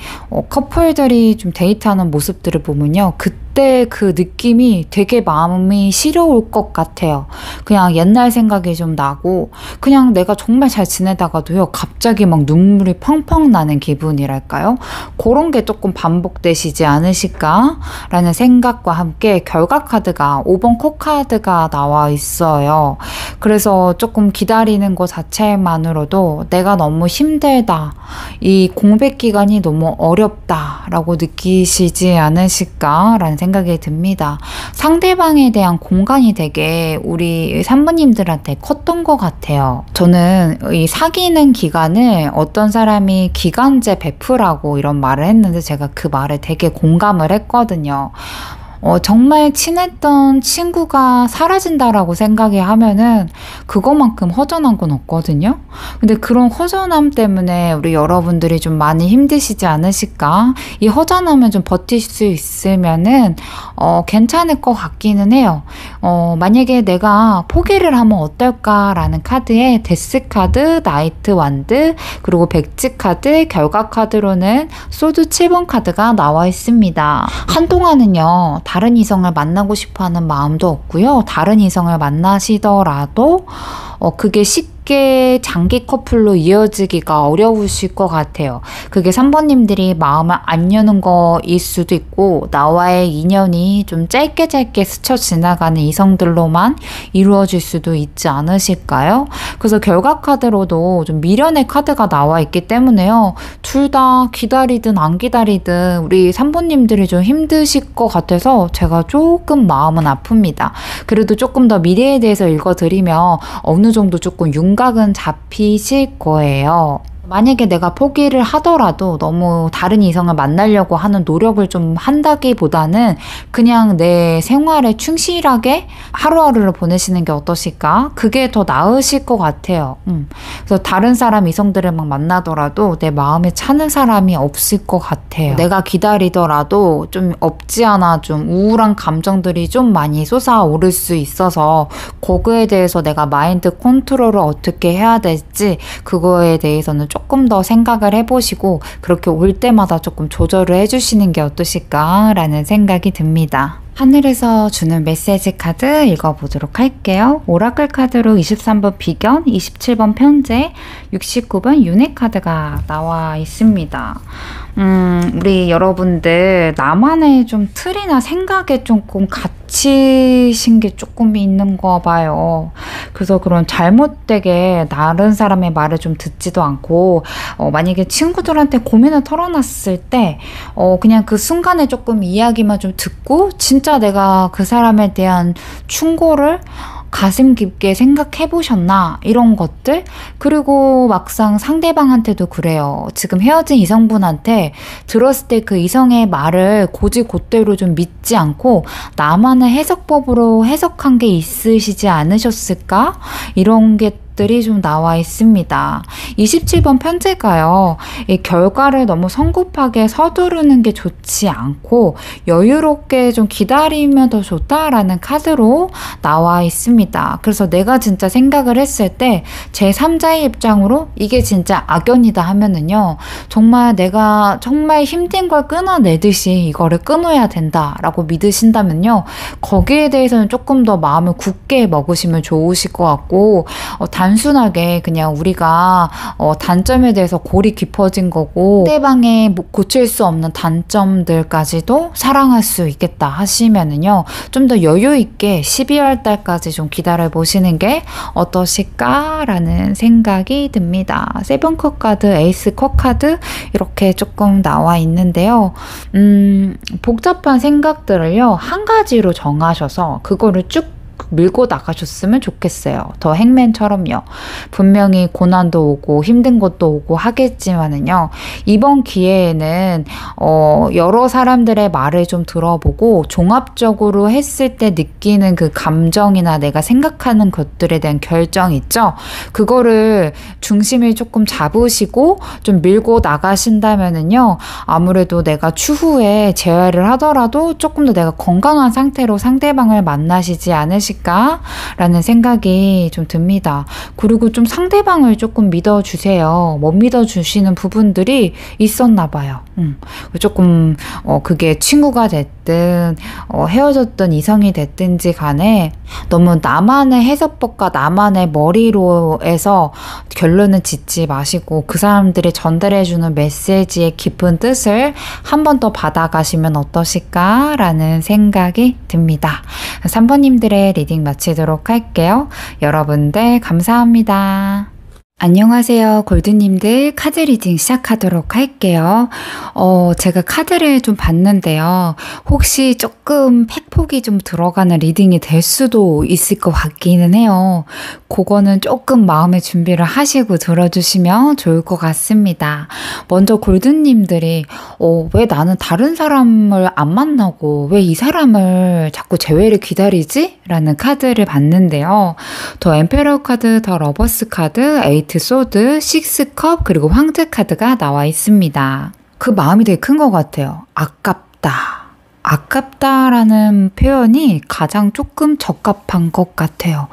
커플들이 좀 데이트하는 모습들을 보면요. 그때 그 느낌이 되게 마음이 시려울 것 같아요. 그냥 옛날 생각이 좀 나고 그냥 내가 정말 잘 지내다가도요. 갑자기 막 눈물이 펑펑 나는 기분이랄까요? 그런 게 조금 반복되시지 않으실까라는 생각과 함께 결과 카드가 5번 컵 카드가 나와 있어요. 그래서 조금 기다리는 것 자체만으로도 내가 너무 힘들다. 이 공백 기간이 너무 어렵다라고 느끼시지 않으실까라는 생각이 듭니다. 상대방에 대한 공간이 되게 우리 산부님들한테 컸던 것 같아요. 저는 이 사귀는 기간을 어떤 사람이 기간제 베프라고 이런 말을 했는데 제가 그 말에 되게 공감을 했거든요. 정말 친했던 친구가 사라진다라고 생각이 하면은 그거만큼 허전한 건 없거든요. 근데 그런 허전함 때문에 우리 여러분들이 좀 많이 힘드시지 않으실까? 이 허전함을 좀 버틸 수 있으면은 괜찮을 것 같기는 해요. 만약에 내가 포기를 하면 어떨까라는 카드에 데스 카드, 나이트 완드, 그리고 백지 카드, 결과 카드로는 소드 7번 카드가 나와 있습니다. 한동안은요. 다른 이성을 만나고 싶어하는 마음도 없고요. 다른 이성을 만나시더라도 그게 쉽게 장기 커플로 이어지기가 어려우실 것 같아요. 그게 3번님들이 마음을 안 여는 거일 수도 있고 나와의 인연이 좀 짧게 스쳐 지나가는 이성들로만 이루어질 수도 있지 않으실까요? 그래서 결과 카드로도 좀 미련의 카드가 나와 있기 때문에요. 둘 다 기다리든 안 기다리든 우리 3번님들이 좀 힘드실 것 같아서 제가 조금 마음은 아픕니다. 그래도 조금 더 미래에 대해서 읽어드리면 어느 정도 조금 윤곽은 잡히실 거예요. 만약에 내가 포기를 하더라도 너무 다른 이성을 만나려고 하는 노력을 좀 한다기보다는 그냥 내 생활에 충실하게 하루하루를 보내시는 게 어떠실까? 그게 더 나으실 것 같아요. 그래서 다른 사람 이성들을 막 만나더라도 내 마음에 차는 사람이 없을 것 같아요. 내가 기다리더라도 좀 없지 않아 좀 우울한 감정들이 좀 많이 솟아오를 수 있어서 거기에 대해서 내가 마인드 컨트롤을 어떻게 해야 될지 그거에 대해서는 조금 더 생각을 해보시고 그렇게 올 때마다 조금 조절을 해주시는 게 어떠실까라는 생각이 듭니다. 하늘에서 주는 메시지 카드 읽어보도록 할게요. 오라클 카드로 23번 비견, 27번 편제, 69번 윤회 카드가 나와 있습니다. 우리 여러분들 나만의 좀 틀이나 생각에 조금 갇히신 게 조금 있는 거 봐요. 그래서 그런 잘못되게 다른 사람의 말을 좀 듣지도 않고 만약에 친구들한테 고민을 털어놨을 때 그냥 그 순간에 조금 이야기만 좀 듣고 진짜 내가 그 사람에 대한 충고를 가슴 깊게 생각해 보셨나 이런 것들. 그리고 막상 상대방한테도 그래요. 지금 헤어진 이성분한테 들었을 때 그 이성의 말을 곧대로 좀 믿지 않고 나만의 해석법으로 해석한 게 있으시지 않으셨을까? 이런 게 들이 좀 나와 있습니다. 27번 편제가요. 이 결과를 너무 성급하게 서두르는 게 좋지 않고 여유롭게 좀 기다리면 더 좋다라는 카드로 나와 있습니다. 그래서 내가 진짜 생각을 했을 때 제3자의 입장으로 이게 진짜 악연이다 하면은요. 정말 내가 정말 힘든 걸 끊어내듯이 이거를 끊어야 된다라고 믿으신다면요. 거기에 대해서는 조금 더 마음을 굳게 먹으시면 좋으실 것 같고 단순하게 그냥 우리가 단점에 대해서 골이 깊어진 거고 상대방의 고칠 수 없는 단점들까지도 사랑할 수 있겠다 하시면은요, 좀 더 여유 있게 12월 달까지 좀 기다려 보시는 게 어떠실까라는 생각이 듭니다. 세븐컵 카드, 에이스컵 카드 이렇게 조금 나와 있는데요. 복잡한 생각들을요, 한 가지로 정하셔서 그거를 쭉 밀고 나가셨으면 좋겠어요. 더 행맨처럼요. 분명히 고난도 오고 힘든 것도 오고 하겠지만은요, 이번 기회에는 여러 사람들의 말을 좀 들어보고 종합적으로 했을 때 느끼는 그 감정이나 내가 생각하는 것들에 대한 결정 있죠? 그거를 중심을 조금 잡으시고 좀 밀고 나가신다면은요, 아무래도 내가 추후에 재회를 하더라도 조금 더 내가 건강한 상태로 상대방을 만나시지 않으실까 라는 생각이 좀 듭니다. 그리고 좀 상대방을 조금 믿어주세요. 못 믿어주시는 부분들이 있었나 봐요. 조금 그게 친구가 됐든 헤어졌던 이성이 됐든지 간에 너무 나만의 해석법과 나만의 머리로 해서 결론을 짓지 마시고 그 사람들이 전달해주는 메시지의 깊은 뜻을 한 번 더 받아가시면 어떠실까라는 생각이 듭니다. 3번님들의 리딩 마치도록 할게요. 여러분들 감사합니다. 안녕하세요. 골드님들 카드 리딩 시작하도록 할게요. 제가 카드를 좀 봤는데요. 혹시 조금 팩폭이 좀 들어가는 리딩이 될 수도 있을 것 같기는 해요. 그거는 조금 마음의 준비를 하시고 들어주시면 좋을 것 같습니다. 먼저 골드님들이 왜 나는 다른 사람을 안 만나고 왜 이 사람을 자꾸 재회를 기다리지? 라는 카드를 봤는데요. 더 엠페러 카드, 더 러버스 카드, 에이트 소드, 식스컵, 그리고 황제 카드가 나와 있습니다. 그 마음이 되게 큰 것 같아요. 아깝다. 아깝다라는 표현이 가장 조금 적합한 것 같아요.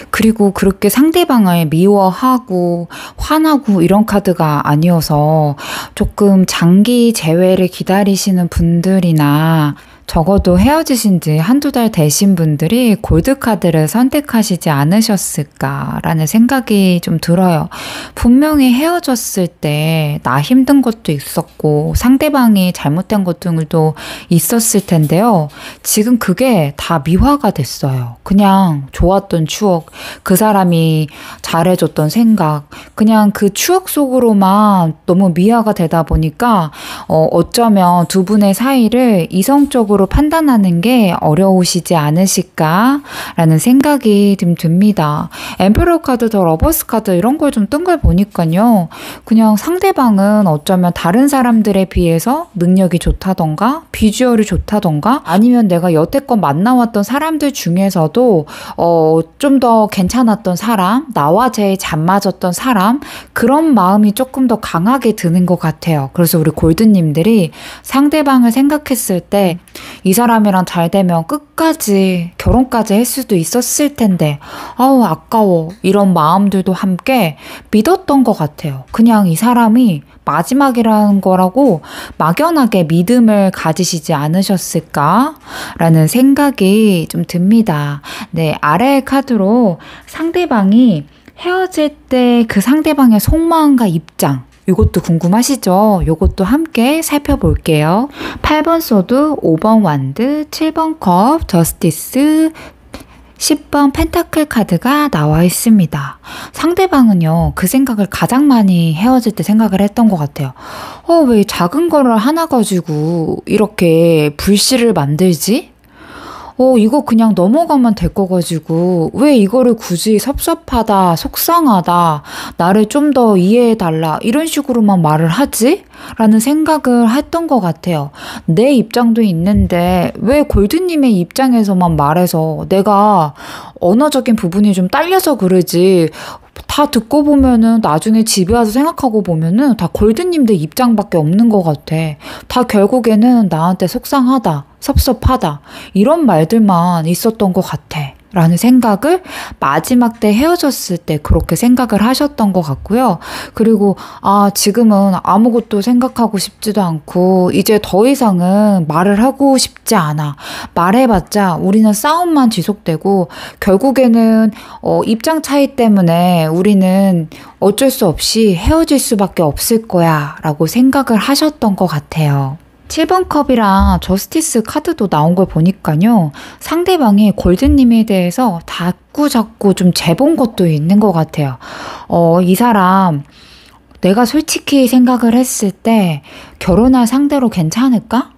그리고 그렇게 상대방을 미워하고 화나고 이런 카드가 아니어서 조금 장기 재회를 기다리시는 분들이나 적어도 헤어지신 지 한두 달 되신 분들이 골드카드를 선택하시지 않으셨을까라는 생각이 좀 들어요. 분명히 헤어졌을 때 나 힘든 것도 있었고 상대방이 잘못된 것들도 있었을 텐데요. 지금 그게 다 미화가 됐어요. 그냥 좋았던 추억, 그 사람이 잘해줬던 생각, 그냥 그 추억 속으로만 너무 미화가 되다 보니까 어쩌면 두 분의 사이를 이성적으로 판단하는 게 어려우시지 않으실까라는 생각이 좀 듭니다. 엠페러 카드, 더 러버스 카드 이런 걸 좀 뜬 걸 보니까요. 그냥 상대방은 어쩌면 다른 사람들에 비해서 능력이 좋다던가 비주얼이 좋다던가 아니면 내가 여태껏 만나왔던 사람들 중에서도 좀 더 괜찮았던 사람, 나와 제일 잘 맞았던 사람, 그런 마음이 조금 더 강하게 드는 것 같아요. 그래서 우리 골드님들이 상대방을 생각했을 때 이 사람이랑 잘 되면 끝까지 결혼까지 할 수도 있었을 텐데 아까워 이런 마음들도 함께 믿었던 것 같아요. 그냥 이 사람이 마지막이라는 거라고 막연하게 믿음을 가지시지 않으셨을까라는 생각이 좀 듭니다. 네, 아래의 카드로 상대방이 헤어질 때 그 상대방의 속마음과 입장, 이것도 궁금하시죠? 이것도 함께 살펴볼게요. 8번 소드, 5번 완드, 7번 컵, 저스티스, 10번 펜타클 카드가 나와 있습니다. 상대방은요, 그 생각을 가장 많이 헤어질 때 생각을 했던 것 같아요. 왜 작은 거를 하나 가지고 이렇게 불씨를 만들지? 이거 그냥 넘어가면 될 거 가지고 왜 이거를 굳이 섭섭하다, 속상하다, 나를 좀 더 이해해달라 이런 식으로만 말을 하지? 라는 생각을 했던 것 같아요. 내 입장도 있는데 왜 골드님의 입장에서만 말해서 내가 언어적인 부분이 좀 딸려서 그러지, 다 듣고 보면은 나중에 집에 와서 생각하고 보면은 다 골드님들 입장밖에 없는 것 같아. 다 결국에는 나한테 속상하다, 섭섭하다 이런 말들만 있었던 것 같아 라는 생각을 마지막 때 헤어졌을 때 그렇게 생각을 하셨던 것 같고요. 그리고 지금은 아무것도 생각하고 싶지도 않고 이제 더 이상은 말을 하고 싶지 않아. 말해봤자 우리는 싸움만 지속되고 결국에는 입장 차이 때문에 우리는 어쩔 수 없이 헤어질 수밖에 없을 거야 라고 생각을 하셨던 것 같아요. 7번 컵이랑 저스티스 카드도 나온 걸 보니까요. 상대방이 골드님에 대해서 자꾸 좀 재본 것도 있는 것 같아요. 이 사람 내가 솔직히 생각을 했을 때 결혼할 상대로 괜찮을까?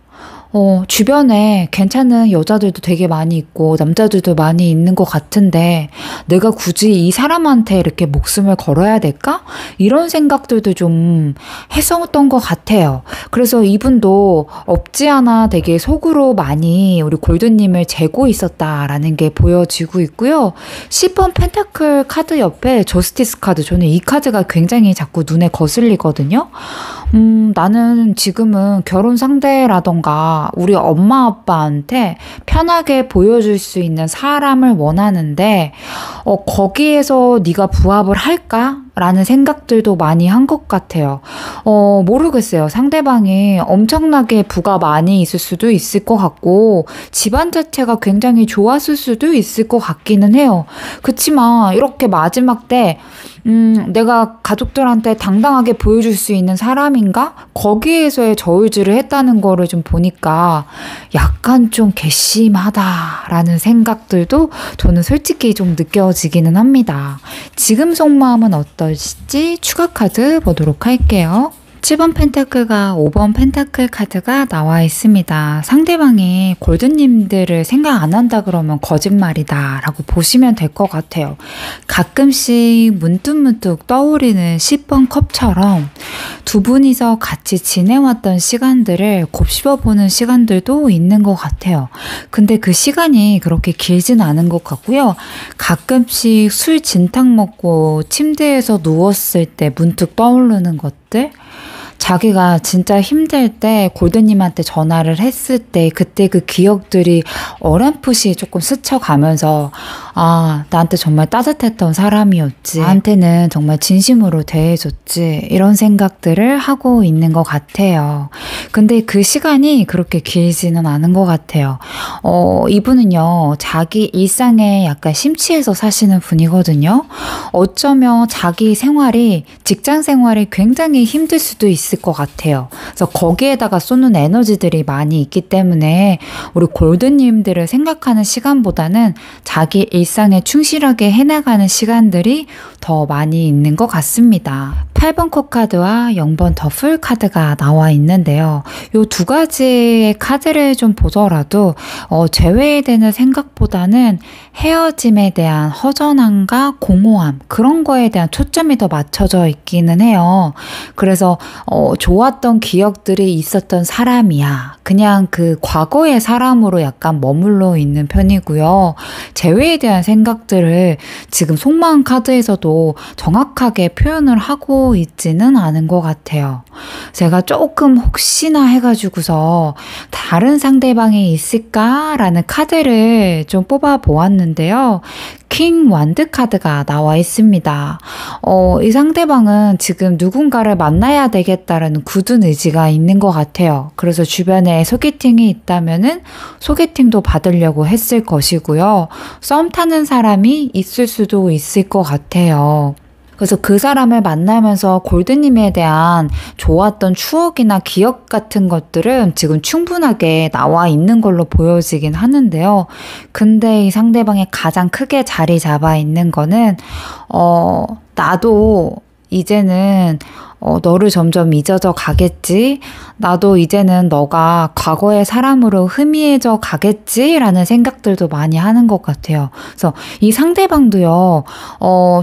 주변에 괜찮은 여자들도 되게 많이 있고 남자들도 많이 있는 것 같은데 내가 굳이 이 사람한테 이렇게 목숨을 걸어야 될까? 이런 생각들도 좀 했었던 것 같아요. 그래서 이분도 없지 않아 되게 속으로 많이 우리 골드님을 재고 있었다라는 게 보여지고 있고요. 10번 펜타클 카드 옆에 저스티스 카드, 저는 이 카드가 굉장히 자꾸 눈에 거슬리거든요. 나는 지금은 결혼 상대라던가 우리 엄마 아빠한테 편하게 보여줄 수 있는 사람을 원하는데 거기에서 네가 부합을 할까? 라는 생각들도 많이 한 것 같아요. 모르겠어요. 상대방이 엄청나게 부가 많이 있을 수도 있을 것 같고 집안 자체가 굉장히 좋았을 수도 있을 것 같기는 해요. 그치만 이렇게 마지막 때 내가 가족들한테 당당하게 보여줄 수 있는 사람인가? 거기에서의 저울질을 했다는 거를 좀 보니까 약간 좀 괘씸하다라는 생각들도 저는 솔직히 좀 느껴지기는 합니다. 지금 속마음은 어떨지 추가 카드 보도록 할게요. 7번 펜타클과 5번 펜타클 카드가 나와 있습니다. 상대방이 골드님들을 생각 안 한다 그러면 거짓말이다 라고 보시면 될 것 같아요. 가끔씩 문득문득 떠오르는 10번 컵처럼 두 분이서 같이 지내왔던 시간들을 곱씹어보는 시간들도 있는 것 같아요. 근데 그 시간이 그렇게 길진 않은 것 같고요. 가끔씩 술 진탕 먹고 침대에서 누웠을 때 문득 떠오르는 것들, 자기가 진짜 힘들 때 골드님한테 전화를 했을 때 그때 그 기억들이 어렴풋이 조금 스쳐가면서 나한테 정말 따뜻했던 사람이었지, 나한테는 정말 진심으로 대해줬지, 이런 생각들을 하고 있는 것 같아요. 근데 그 시간이 그렇게 길지는 않은 것 같아요. 이분은요 자기 일상에 약간 심취해서 사시는 분이거든요. 어쩌면 자기 생활이, 직장 생활이 굉장히 힘들 수도 있을 것 같아요. 그래서 거기에다가 쏟는 에너지들이 많이 있기 때문에 우리 골드님들을 생각하는 시간보다는 자기 일상에 충실하게 해나가는 시간들이 더 많이 있는 것 같습니다. 8번 컵 카드와 0번 더풀 카드가 나와 있는데요. 이 두 가지의 카드를 좀 보더라도 재회에 대한 생각보다는 헤어짐에 대한 허전함과 공허함, 그런 거에 대한 초점이 더 맞춰져 있기는 해요. 그래서 좋았던 기억들이 있었던 사람이야, 그냥 그 과거의 사람으로 약간 머물러 있는 편이고요. 재회에 대한 생각들을 지금 속마음 카드에서도 정확하게 표현을 하고 있지는 않은 것 같아요. 제가 조금 혹시나 해가지고서 다른 상대방이 있을까라는 카드를 좀 뽑아 보았는데요. 킹 완드 카드가 나와 있습니다. 이 상대방은 지금 누군가를 만나야 되겠다라는 굳은 의지가 있는 것 같아요. 그래서 주변에 소개팅이 있다면은 소개팅도 받으려고 했을 것이고요. 썸 타는 사람이 있을 수도 있을 것 같아요. 그래서 그 사람을 만나면서 골드님에 대한 좋았던 추억이나 기억 같은 것들은 지금 충분하게 나와 있는 걸로 보여지긴 하는데요. 근데 이 상대방이 가장 크게 자리 잡아 있는 거는 나도 이제는 너를 점점 잊어져 가겠지? 나도 이제는 너가 과거의 사람으로 희미해져 가겠지? 라는 생각들도 많이 하는 것 같아요. 그래서 이 상대방도요,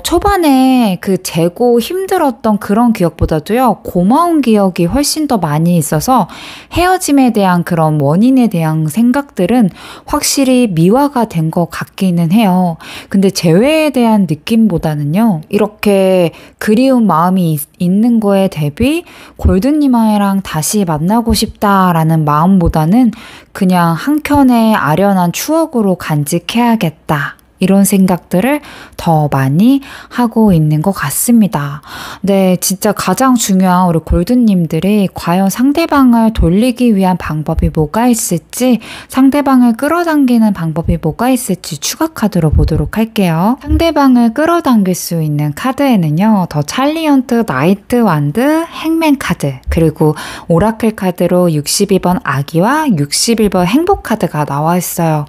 초반에 그 재고 힘들었던 그런 기억보다도요, 고마운 기억이 훨씬 더 많이 있어서 헤어짐에 대한 그런 원인에 대한 생각들은 확실히 미화가 된 것 같기는 해요. 근데 재회에 대한 느낌보다는요, 이렇게 그리운 마음이 있는 거에 대비 골드님이랑 다시 만나고 싶다라는 마음보다는 그냥 한켠에 아련한 추억으로 간직해야겠다 이런 생각들을 더 많이 하고 있는 것 같습니다. 네, 진짜 가장 중요한 우리 골드님들이 과연 상대방을 돌리기 위한 방법이 뭐가 있을지, 상대방을 끌어당기는 방법이 뭐가 있을지 추가 카드로 보도록 할게요. 상대방을 끌어당길 수 있는 카드에는요, 더 찰리언트, 나이트 완드, 행맨 카드, 그리고 오라클 카드로 62번 아기와 61번 행복 카드가 나와 있어요.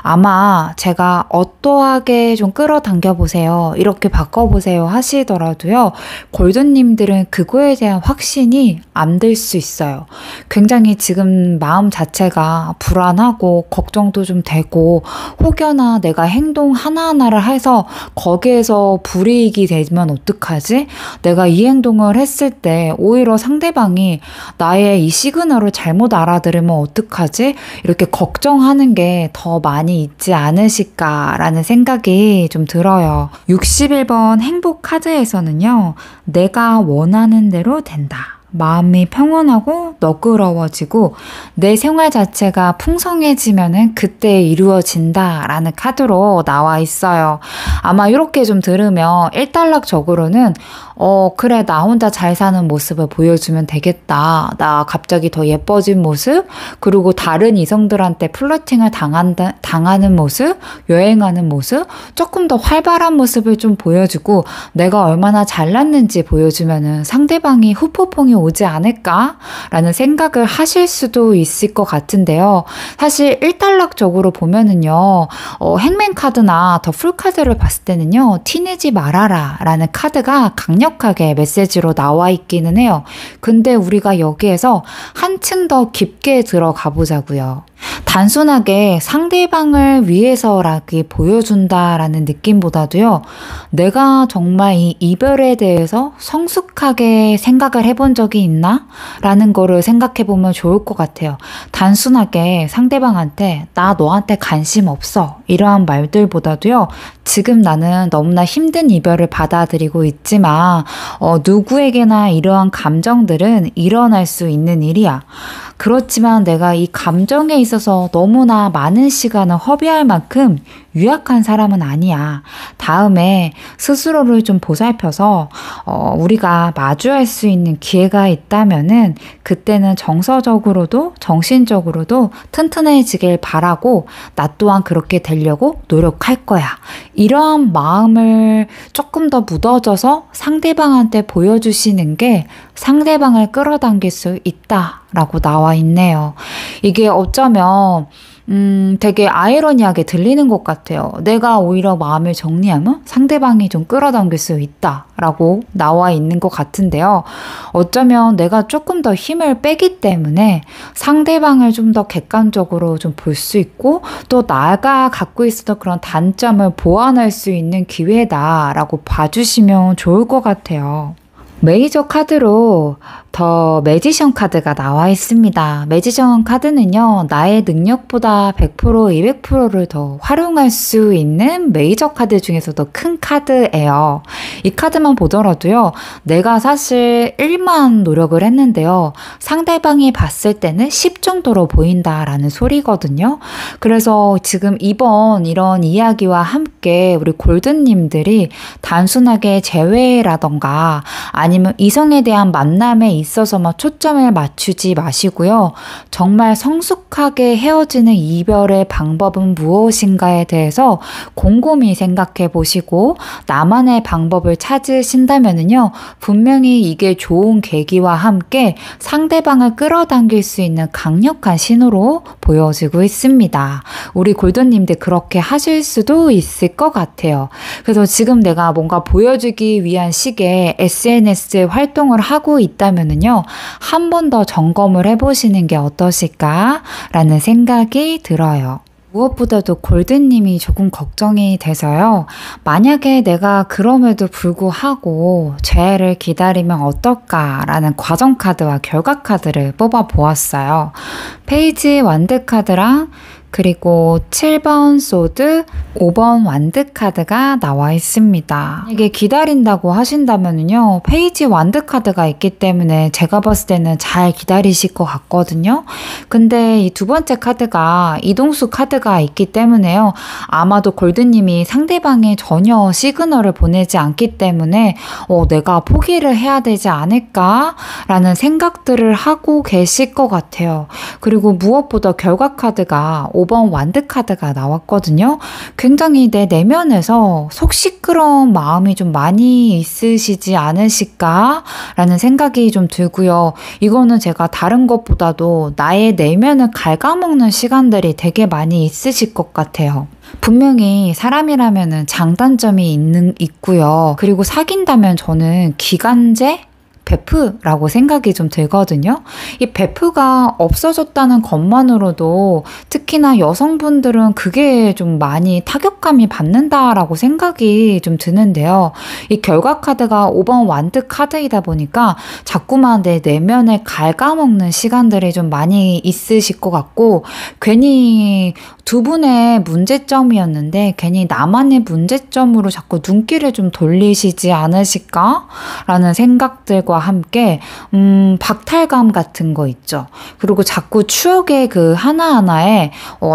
아마 제가 어떠하게 좀 끌어당겨 보세요, 이렇게 바꿔보세요 하시더라도요, 골든님들은 그거에 대한 확신이 안 들 수 있어요. 굉장히 지금 마음 자체가 불안하고 걱정도 좀 되고, 혹여나 내가 행동 하나하나를 해서 거기에서 불이익이 되면 어떡하지? 내가 이 행동을 했을 때 오히려 상대방이 나의 이 시그널을 잘못 알아들으면 어떡하지? 이렇게 걱정하는 게 더 많이 있지 않으실까라는 생각이 좀 들어요. 61번 행복 카드에서는요, 내가 원하는 대로 된다. 마음이 평온하고 너그러워지고 내 생활 자체가 풍성해지면은 그때 이루어진다라는 카드로 나와 있어요. 아마 이렇게 좀 들으면 일단락적으로는 그래, 나 혼자 잘 사는 모습을 보여주면 되겠다. 나 갑자기 더 예뻐진 모습, 그리고 다른 이성들한테 플러팅을 당하는 모습, 여행하는 모습, 조금 더 활발한 모습을 좀 보여주고 내가 얼마나 잘났는지 보여주면은 상대방이 후폭풍이 오지 않을까라는 생각을 하실 수도 있을 것 같은데요. 사실 일단락적으로 보면은요, 행맨 카드나 더 풀 카드를 봤을 때는요, 티내지 말아라 라는 카드가 강력하게 메시지로 나와 있기는 해요. 근데 우리가 여기에서 한층 더 깊게 들어가 보자고요. 단순하게 상대방을 위해서라기 보여준다라는 느낌보다도요, 내가 정말 이 이별에 대해서 성숙하게 생각을 해본 적이 있나? 라는 거를 생각해 보면 좋을 것 같아요. 단순하게 상대방한테 나 너한테 관심 없어, 이러한 말들보다도요, 지금 나는 너무나 힘든 이별을 받아들이고 있지만 누구에게나 이러한 감정들은 일어날 수 있는 일이야. 그렇지만 내가 이 감정에 있어서 너무나 많은 시간을 허비할 만큼 유약한 사람은 아니야. 다음에 스스로를 좀 보살펴서 우리가 마주할 수 있는 기회가 있다면은 그때는 정서적으로도 정신적으로도 튼튼해지길 바라고 나 또한 그렇게 되려고 노력할 거야. 이러한 마음을 조금 더 묻어져서 상대방한테 보여주시는 게 상대방을 끌어당길 수 있다라고 나와 있네요. 이게 어쩌면 되게 아이러니하게 들리는 것 같아요. 내가 오히려 마음을 정리하면 상대방이 좀 끌어당길 수 있다라고 나와 있는 것 같은데요. 어쩌면 내가 조금 더 힘을 빼기 때문에 상대방을 좀 더 객관적으로 좀 볼 수 있고, 또 나가 갖고 있었던 그런 단점을 보완할 수 있는 기회다라고 봐주시면 좋을 것 같아요. 메이저 카드로 더 매지션 카드가 나와 있습니다. 매지션 카드는요, 나의 능력보다 100%, 200%를 더 활용할 수 있는 메이저 카드 중에서도 큰 카드예요. 이 카드만 보더라도요, 내가 사실 1만 노력을 했는데요, 상대방이 봤을 때는 10 정도로 보인다라는 소리거든요. 그래서 지금 이번 이런 이야기와 함께 우리 골든님들이 단순하게 재회라던가 아니면 이성에 대한 만남에 있어서만 초점을 맞추지 마시고요. 정말 성숙하게 헤어지는 이별의 방법은 무엇인가에 대해서 곰곰이 생각해 보시고 나만의 방법을 찾으신다면요, 분명히 이게 좋은 계기와 함께 상대방을 끌어당길 수 있는 강력한 신호로 보여지고 있습니다. 우리 골든님들 그렇게 하실 수도 있을 것 같아요. 그래서 지금 내가 뭔가 보여주기 위한 식의 SNS 활동을 하고 있다면은요, 한 번 더 점검을 해보시는 게 어떠실까라는 생각이 들어요. 무엇보다도 골든님이 조금 걱정이 돼서요. 만약에 내가 그럼에도 불구하고 재해를 기다리면 어떨까라는 과정 카드와 결과 카드를 뽑아 보았어요. 페이지 완드 카드랑 그리고 7번 소드, 5번 완드 카드가 나와 있습니다. 이게 기다린다고 하신다면요, 페이지 완드 카드가 있기 때문에 제가 봤을 때는 잘 기다리실 것 같거든요. 근데 이 두 번째 카드가 이동수 카드가 있기 때문에요, 아마도 골드님이 상대방이 전혀 시그널을 보내지 않기 때문에 내가 포기를 해야 되지 않을까라는 생각들을 하고 계실 것 같아요. 그리고 무엇보다 결과 카드가 5번 완드 카드가 나왔거든요. 굉장히 내 내면에서 속 시끄러운 마음이 좀 많이 있으시지 않으실까라는 생각이 좀 들고요. 이거는 제가 다른 것보다도 나의 내면을 갉아먹는 시간들이 되게 많이 있으실 것 같아요. 분명히 사람이라면은 장단점이 있고요. 그리고 사귄다면 저는 기간제? 베프라고 생각이 좀 들거든요. 이 베프가 없어졌다는 것만으로도 특히나 여성분들은 그게 좀 많이 타격감이 받는다라고 생각이 좀 드는데요. 이 결과 카드가 5번 완드 카드이다 보니까 자꾸만 내 내면을 갉아먹는 시간들이 좀 많이 있으실 것 같고, 괜히 두 분의 문제점이었는데 괜히 나만의 문제점으로 자꾸 눈길을 좀 돌리시지 않으실까라는 생각들과 함께 박탈감 같은 거 있죠. 그리고 자꾸 추억의 그 하나하나에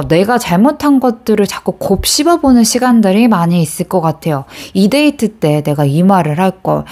내가 잘못한 것들을 자꾸 곱씹어보는 시간들이 많이 있을 것 같아요. 이 데이트 때 내가 이 말을 할 걸,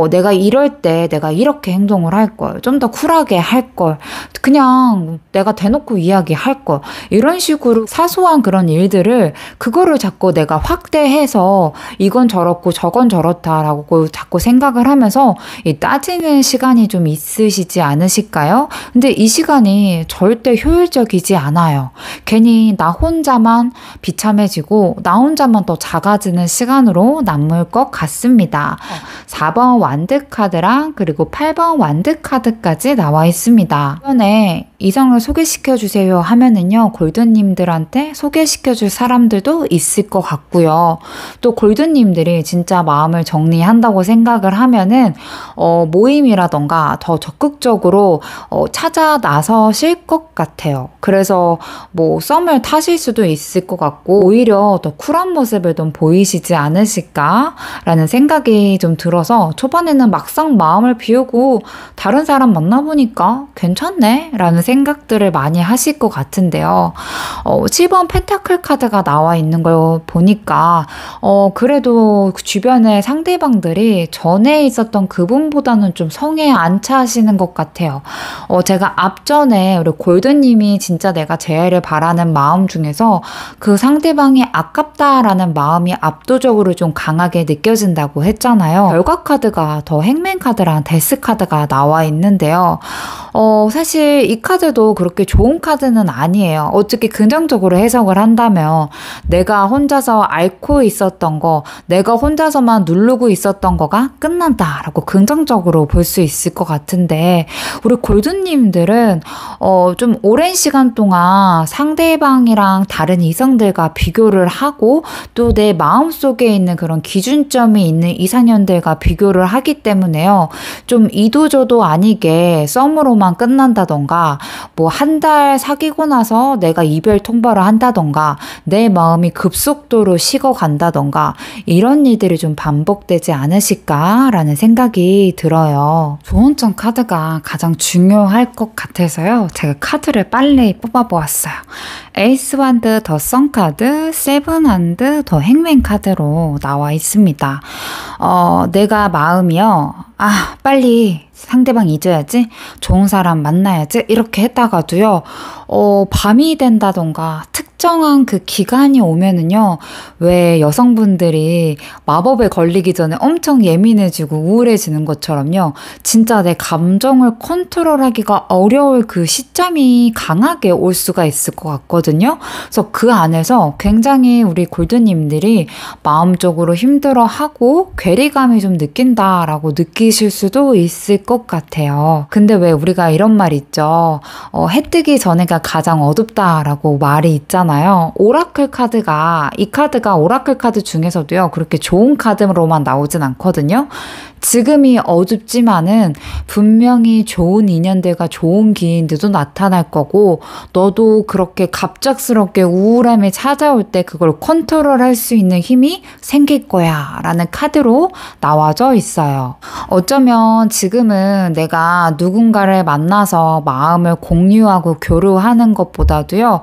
내가 이럴 때 내가 이렇게 행동을 할 걸, 좀 더 쿨하게 할 걸, 그냥 내가 대놓고 이야기할 걸, 이런 식으로 사소한 그런 일들을 그거를 자꾸 내가 확대해서 이건 저렇고 저건 저렇다라고 자꾸 생각을 하면서 따지는 시간이 좀 있으시지 않으실까요? 근데 이 시간이 절대 효율적이지 않아요. 괜히 나 혼자만 비참해지고 나 혼자만 더 작아지는 시간으로 남을 것 같습니다. 4번 완드 카드랑 그리고 8번 완드 카드까지 나와 있습니다. 이번에 이성을 소개시켜주세요 하면은요, 골든님들한테 소개시켜줄 사람들도 있을 것 같고요. 또 골든님들이 진짜 마음을 정리한다고 생각을 하면은 모임이라던가 더 적극적으로 찾아 나서실 것 같아요. 그래서 뭐 썸을 타실 수도 있을 것 같고, 오히려 더 쿨한 모습을 좀 보이시지 않으실까라는 생각이 좀 들어서 초반에는 막상 마음을 비우고 다른 사람 만나보니까 괜찮네 라는 생각들을 많이 하실 것 같은데요. 7번 펜타클 카드가 나와 있는 걸 보니까 그래도 그 주변에 상대방들이 전에 있었던 그분보다는 좀 성에 안 차시는 것 같아요. 제가 앞전에 우리 골드님이 진짜 내가 재회를 바라는 마음 중에서 그 상대방이 아깝다라는 마음이 압도적으로 좀 강하게 느껴진다고 했잖아요. 결과 카드가 더 행맨 카드랑 데스 카드가 나와 있는데요. 사실 이 카드도 그렇게 좋은 카드는 아니에요. 어떻게 긍정적으로 해석을 한다면 내가 혼자서 앓고 있었던 거, 내가 혼자서만 누르고 있었던 거가 끝난다라고 긍정적으로 볼 수 있을 것 같은데, 우리 골든님들은 좀 오랜 시간 동안 상대방이랑 다른 이성들과 비교를 하고 또 내 마음속에 있는 그런 기준점이 있는 이상형들과 비교를 하기 때문에요. 좀 이도저도 아니게 썸으로만 끝난다던가, 뭐 한 달 사귀고 나서 내가 이별 통보를 한다던가, 내 마음이 급속도로 식어간다던가, 이런 일들이 좀 반복되지 않으실까라는 생각이 들어요. 조언점 카드가 가장 중요할 것 같아서요, 제가 카드를 빨리 뽑아보았어요. 에이스 완드 더 선 카드, 세븐 완드 더 행맨 카드로 나와 있습니다. 내가 마음이요, 빨리 상대방 잊어야지, 좋은 사람 만나야지 이렇게 했다가도요, 밤이 된다던가 특정한 그 기간이 오면은요, 왜 여성분들이 마법에 걸리기 전에 엄청 예민해지고 우울해지는 것처럼요, 진짜 내 감정을 컨트롤하기가 어려울 그 시점이 강하게 올 수가 있을 것 같거든요. 그래서 그 안에서 굉장히 우리 골드님들이 마음적으로 힘들어하고 괴리감이 좀 느낀다라고 느끼실 수도 있을 것 같아요. 근데 왜 우리가 이런 말 있죠. 해 뜨기 전에가 카드가 가장 어둡다라고 말이 있잖아요. 오라클 카드가, 이 카드가 오라클 카드 중에서도요, 그렇게 좋은 카드로만 나오진 않거든요. 지금이 어둡지만은 분명히 좋은 인연들과 좋은 기인들도 나타날 거고, 너도 그렇게 갑작스럽게 우울함이 찾아올 때 그걸 컨트롤할 수 있는 힘이 생길 거야 라는 카드로 나와져 있어요. 어쩌면 지금은 내가 누군가를 만나서 마음을 공유하고 교류하는 것보다도요,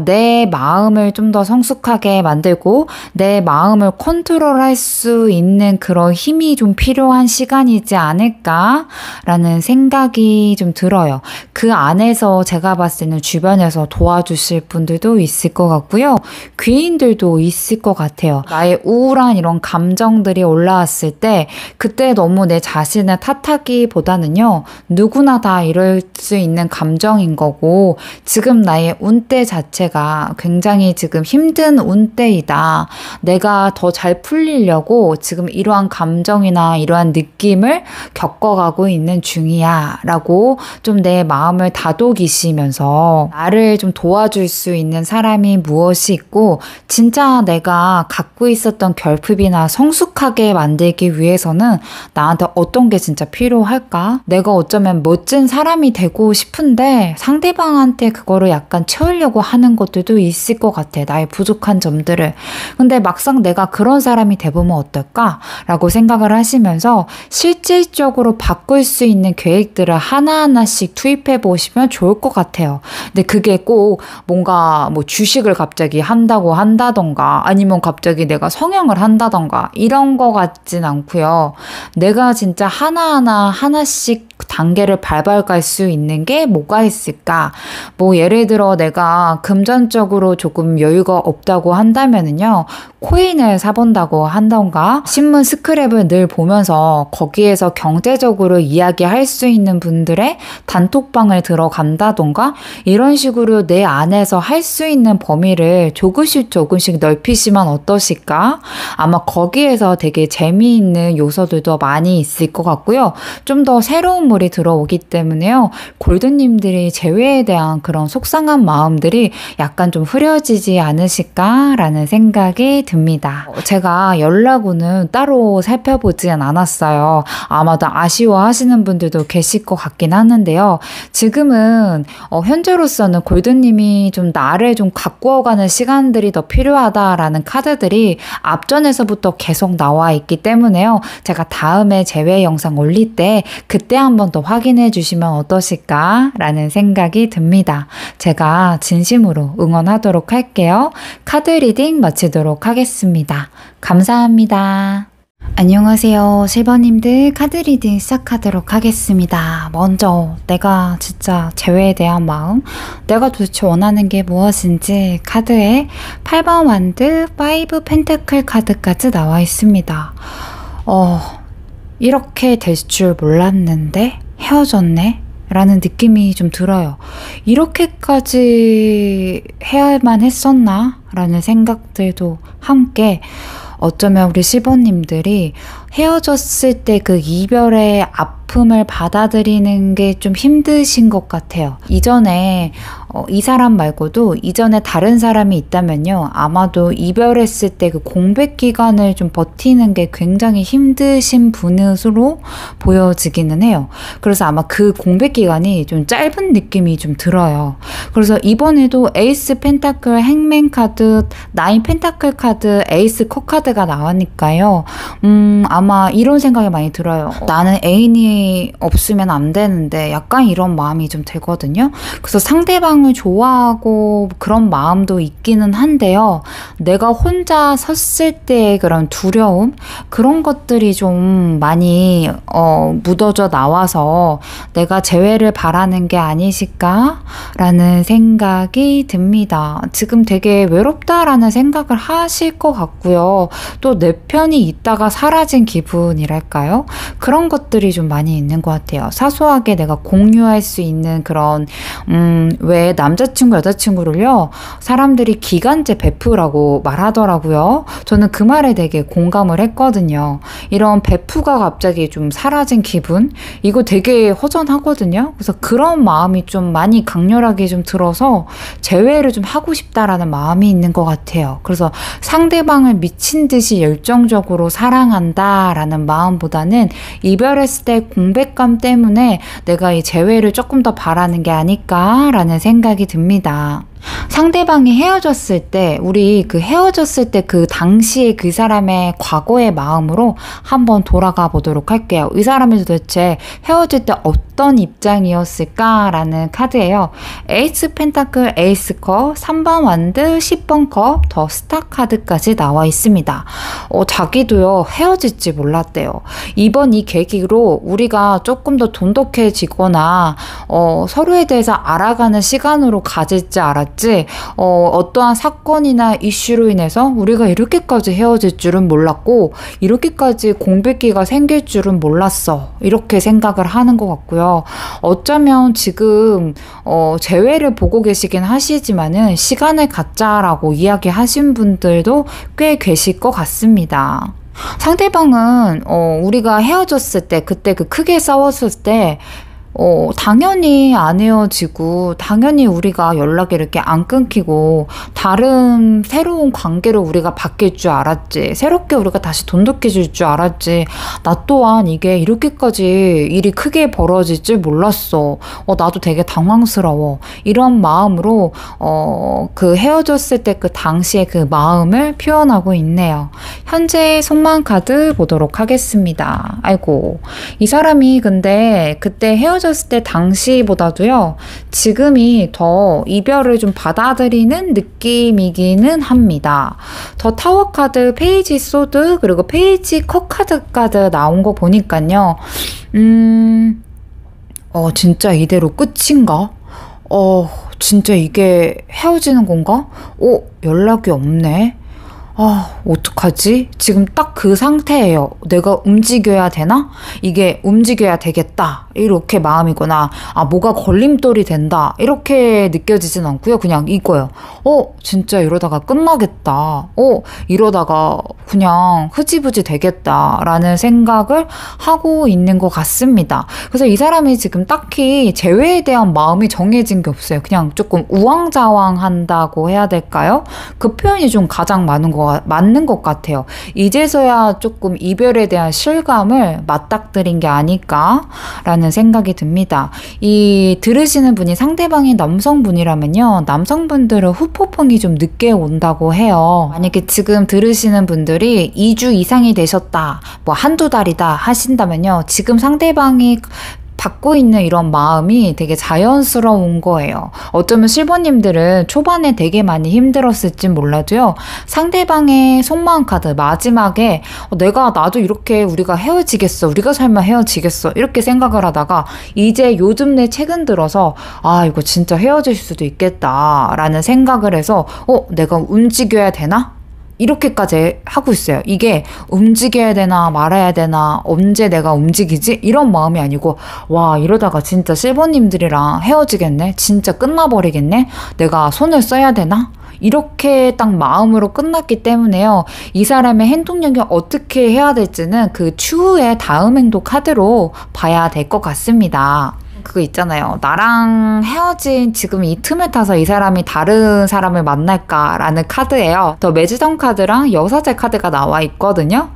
내 마음을 좀 더 성숙하게 만들고 내 마음을 컨트롤할 수 있는 그런 힘이 좀 필요한 시간이지 않을까라는 생각이 좀 들어요. 그 안에서 제가 봤을 때는 주변에서 도와주실 분들도 있을 것 같고요. 귀인들도 있을 것 같아요. 나의 우울한 이런 감정들이 올라왔을 때 그때 너무 내 자신을 탓하기보다는요. 누구나 다 이럴 수 있는 감정인 거고 지금 나의 운때 자체가 굉장히 지금 힘든 운때이다. 내가 더 잘 풀리려고 지금 이러한 감정이나 이러한 느낌을 겪어가고 있는 중이야 라고 좀 내 마음을 다독이시면서 나를 좀 도와줄 수 있는 사람이 무엇이 있고 진짜 내가 갖고 있었던 결핍이나 성숙하게 만들기 위해서는 나한테 어떤 게 진짜 필요할까? 내가 어쩌면 멋진 사람이 되고 싶은데 상대방한테 그거를 약간 채우려고 하는 것들도 있을 것 같아. 나의 부족한 점들을. 근데 막상 내가 그런 사람이 돼보면 어떨까? 라고 생각을 하시면서 실질적으로 바꿀 수 있는 계획들을 하나하나씩 투입해 보시면 좋을 것 같아요. 근데 그게 꼭 뭔가 뭐 주식을 갑자기 한다던가 아니면 갑자기 내가 성형을 한다던가 이런 거 같진 않고요. 내가 진짜 하나씩 단계를 밟아갈 수 있는 게 뭐가 있을까? 뭐 예를 들어 내가 금전적으로 조금 여유가 없다고 한다면은요. 코인을 사본다고 한던가 신문 스크랩을 늘 보면서 거기에서 경제적으로 이야기할 수 있는 분들의 단톡방을 들어간다던가 이런 식으로 내 안에서 할 수 있는 범위를 조금씩 넓히시면 어떠실까? 아마 거기에서 되게 재미있는 요소들도 많이 있을 것 같고요. 좀 더 새로운 물이 들어오기 때문에요. 골드님들이 재회에 대한 그런 속상한 마음들이 약간 좀 흐려지지 않으실까라는 생각이 듭니다. 제가 연락운은 따로 살펴보진 않았어요. 아마도 아쉬워하시는 분들도 계실 것 같긴 하는데요. 지금은 현재로서는 골드님이 좀 나를 좀 가꾸어가는 시간들이 더 필요하다라는 카드들이 앞전에서부터 계속 나와 있기 때문에요. 제가 다음에 재회 영상 올릴 때 그때 한번 더 확인해 주시면 어떠실까라는 생각이 듭니다. 제가 진심으로 응원하도록 할게요. 카드 리딩 마치도록 하겠습니다. 감사합니다. 안녕하세요. 실버님들 카드 리딩 시작하도록 하겠습니다. 먼저 내가 진짜 재회에 대한 마음, 내가 도대체 원하는 게 무엇인지 카드에 8번 완드 5 펜타클 카드까지 나와 있습니다. 이렇게 될 줄 몰랐는데 헤어졌네? 라는 느낌이 좀 들어요. 이렇게까지 해야만 했었나? 라는 생각들도 함께 어쩌면 우리 시버님들이 헤어졌을 때 그 이별의 아픔을 받아들이는 게 좀 힘드신 것 같아요. 이전에 이 사람 말고도 이전에 다른 사람이 있다면요. 아마도 이별했을 때 그 공백 기간을 좀 버티는 게 굉장히 힘드신 분으로 보여지기는 해요. 그래서 아마 그 공백 기간이 좀 짧은 느낌이 좀 들어요. 그래서 이번에도 에이스 펜타클 행맨 카드, 9 펜타클 카드, 에이스 컵 카드가 나오니까요. 아마 이런 생각이 많이 들어요. 나는 애인이 없으면 안 되는데 약간 이런 마음이 좀 들거든요. 그래서 상대방을 좋아하고 그런 마음도 있기는 한데요. 내가 혼자 섰을 때의 그런 두려움, 그런 것들이 좀 많이 묻어져 나와서 내가 재회를 바라는 게 아니실까라는 생각이 듭니다. 지금 되게 외롭다라는 생각을 하실 것 같고요. 또 내 편이 있다가 사라진 기분이랄까요? 그런 것들이 좀 많이 있는 것 같아요. 사소하게 내가 공유할 수 있는 그런 왜 제 남자친구, 여자친구를요, 사람들이 기간제 베프라고 말하더라고요. 저는 그 말에 되게 공감을 했거든요. 이런 베프가 갑자기 좀 사라진 기분? 이거 되게 허전하거든요. 그래서 그런 마음이 좀 많이 강렬하게 좀 들어서 재회를 좀 하고 싶다라는 마음이 있는 것 같아요. 그래서 상대방을 미친 듯이 열정적으로 사랑한다라는 마음보다는 이별했을 때 공백감 때문에 내가 이 재회를 조금 더 바라는 게 아닐까라는 생각이 듭니다. 상대방이 헤어졌을 때, 우리 그 헤어졌을 때 그 당시에 그 사람의 과거의 마음으로 한번 돌아가 보도록 할게요. 이 사람이 도대체 헤어질 때 어떤 입장이었을까라는 카드예요. 에이스 펜타클, 에이스 컵, 3번 완드, 10번 컵, 더 스타 카드까지 나와 있습니다. 자기도요, 헤어질지 몰랐대요. 이번 이 계기로 우리가 조금 더 돈독해지거나 서로에 대해서 알아가는 시간으로 가질지 알았지, 어떠한 사건이나 이슈로 인해서 우리가 이렇게까지 헤어질 줄은 몰랐고 이렇게까지 공백기가 생길 줄은 몰랐어, 이렇게 생각을 하는 것 같고요. 어쩌면 지금 재회를 보고 계시긴 하시지만은 시간을 갖자라고 이야기하신 분들도 꽤 계실 것 같습니다. 상대방은 우리가 헤어졌을 때, 그때 그 크게 싸웠을 때 당연히 안 헤어지고, 당연히 우리가 연락이 이렇게 안 끊기고, 다른 새로운 관계로 우리가 바뀔 줄 알았지. 새롭게 우리가 다시 돈독해질 줄 알았지. 나 또한 이게 이렇게까지 일이 크게 벌어질 줄 몰랐어. 나도 되게 당황스러워. 이런 마음으로, 그 헤어졌을 때 그 당시의 그 마음을 표현하고 있네요. 현재 속마음 카드 보도록 하겠습니다. 아이고. 이 사람이 근데 그때 헤어졌을 때 당시보다도요, 지금이 더 이별을 좀 받아들이는 느낌이기는 합니다. 더 타워 카드, 페이지 소드, 그리고 페이지 컵 카드 나온 거 보니까요, 진짜 이대로 끝인가? 진짜 이게 헤어지는 건가? 연락이 없네. 어떡하지? 지금 딱 그 상태예요. 내가 움직여야 되나? 이게 움직여야 되겠다, 이렇게 마음이거나, 뭐가 걸림돌이 된다, 이렇게 느껴지진 않고요. 그냥 이거예요. 진짜 이러다가 끝나겠다. 이러다가 그냥 흐지부지 되겠다 라는 생각을 하고 있는 것 같습니다. 그래서 이 사람이 지금 딱히 재회에 대한 마음이 정해진 게 없어요. 그냥 조금 우왕좌왕한다고 해야 될까요? 그 표현이 좀 가장 맞는 것 같아요. 이제서야 조금 이별에 대한 실감을 맞닥뜨린 게 아닐까라는 생각이 듭니다. 이 들으시는 분이 상대방이 남성분이라면요, 남성분들은 후폭풍이 좀 늦게 온다고 해요. 만약에 지금 들으시는 분들이 2주 이상이 되셨다, 뭐 한두 달이다 하신다면요, 지금 상대방이 받고 있는 이런 마음이 되게 자연스러운 거예요. 어쩌면 실버님들은 초반에 되게 많이 힘들었을진 몰라도요, 상대방의 속마음 카드 마지막에 나도 이렇게 우리가 헤어지겠어, 우리가 설마 헤어지겠어, 이렇게 생각을 하다가 이제 요즘 내 최근 들어서 이거 진짜 헤어질 수도 있겠다 라는 생각을 해서 내가 움직여야 되나? 이렇게까지 하고 있어요. 이게 움직여야 되나 말아야 되나, 언제 내가 움직이지? 이런 마음이 아니고, 이러다가 진짜 실버님들이랑 헤어지겠네? 진짜 끝나버리겠네? 내가 손을 써야 되나? 이렇게 딱 마음으로 끝났기 때문에요, 이 사람의 행동력이 어떻게 해야 될지는 그 추후의 다음 행동 카드로 봐야 될 것 같습니다. 그거 있잖아요. 나랑 헤어진 지금 이 틈을 타서 이 사람이 다른 사람을 만날까라는 카드예요. 더 매지성 카드랑 여사제 카드가 나와 있거든요.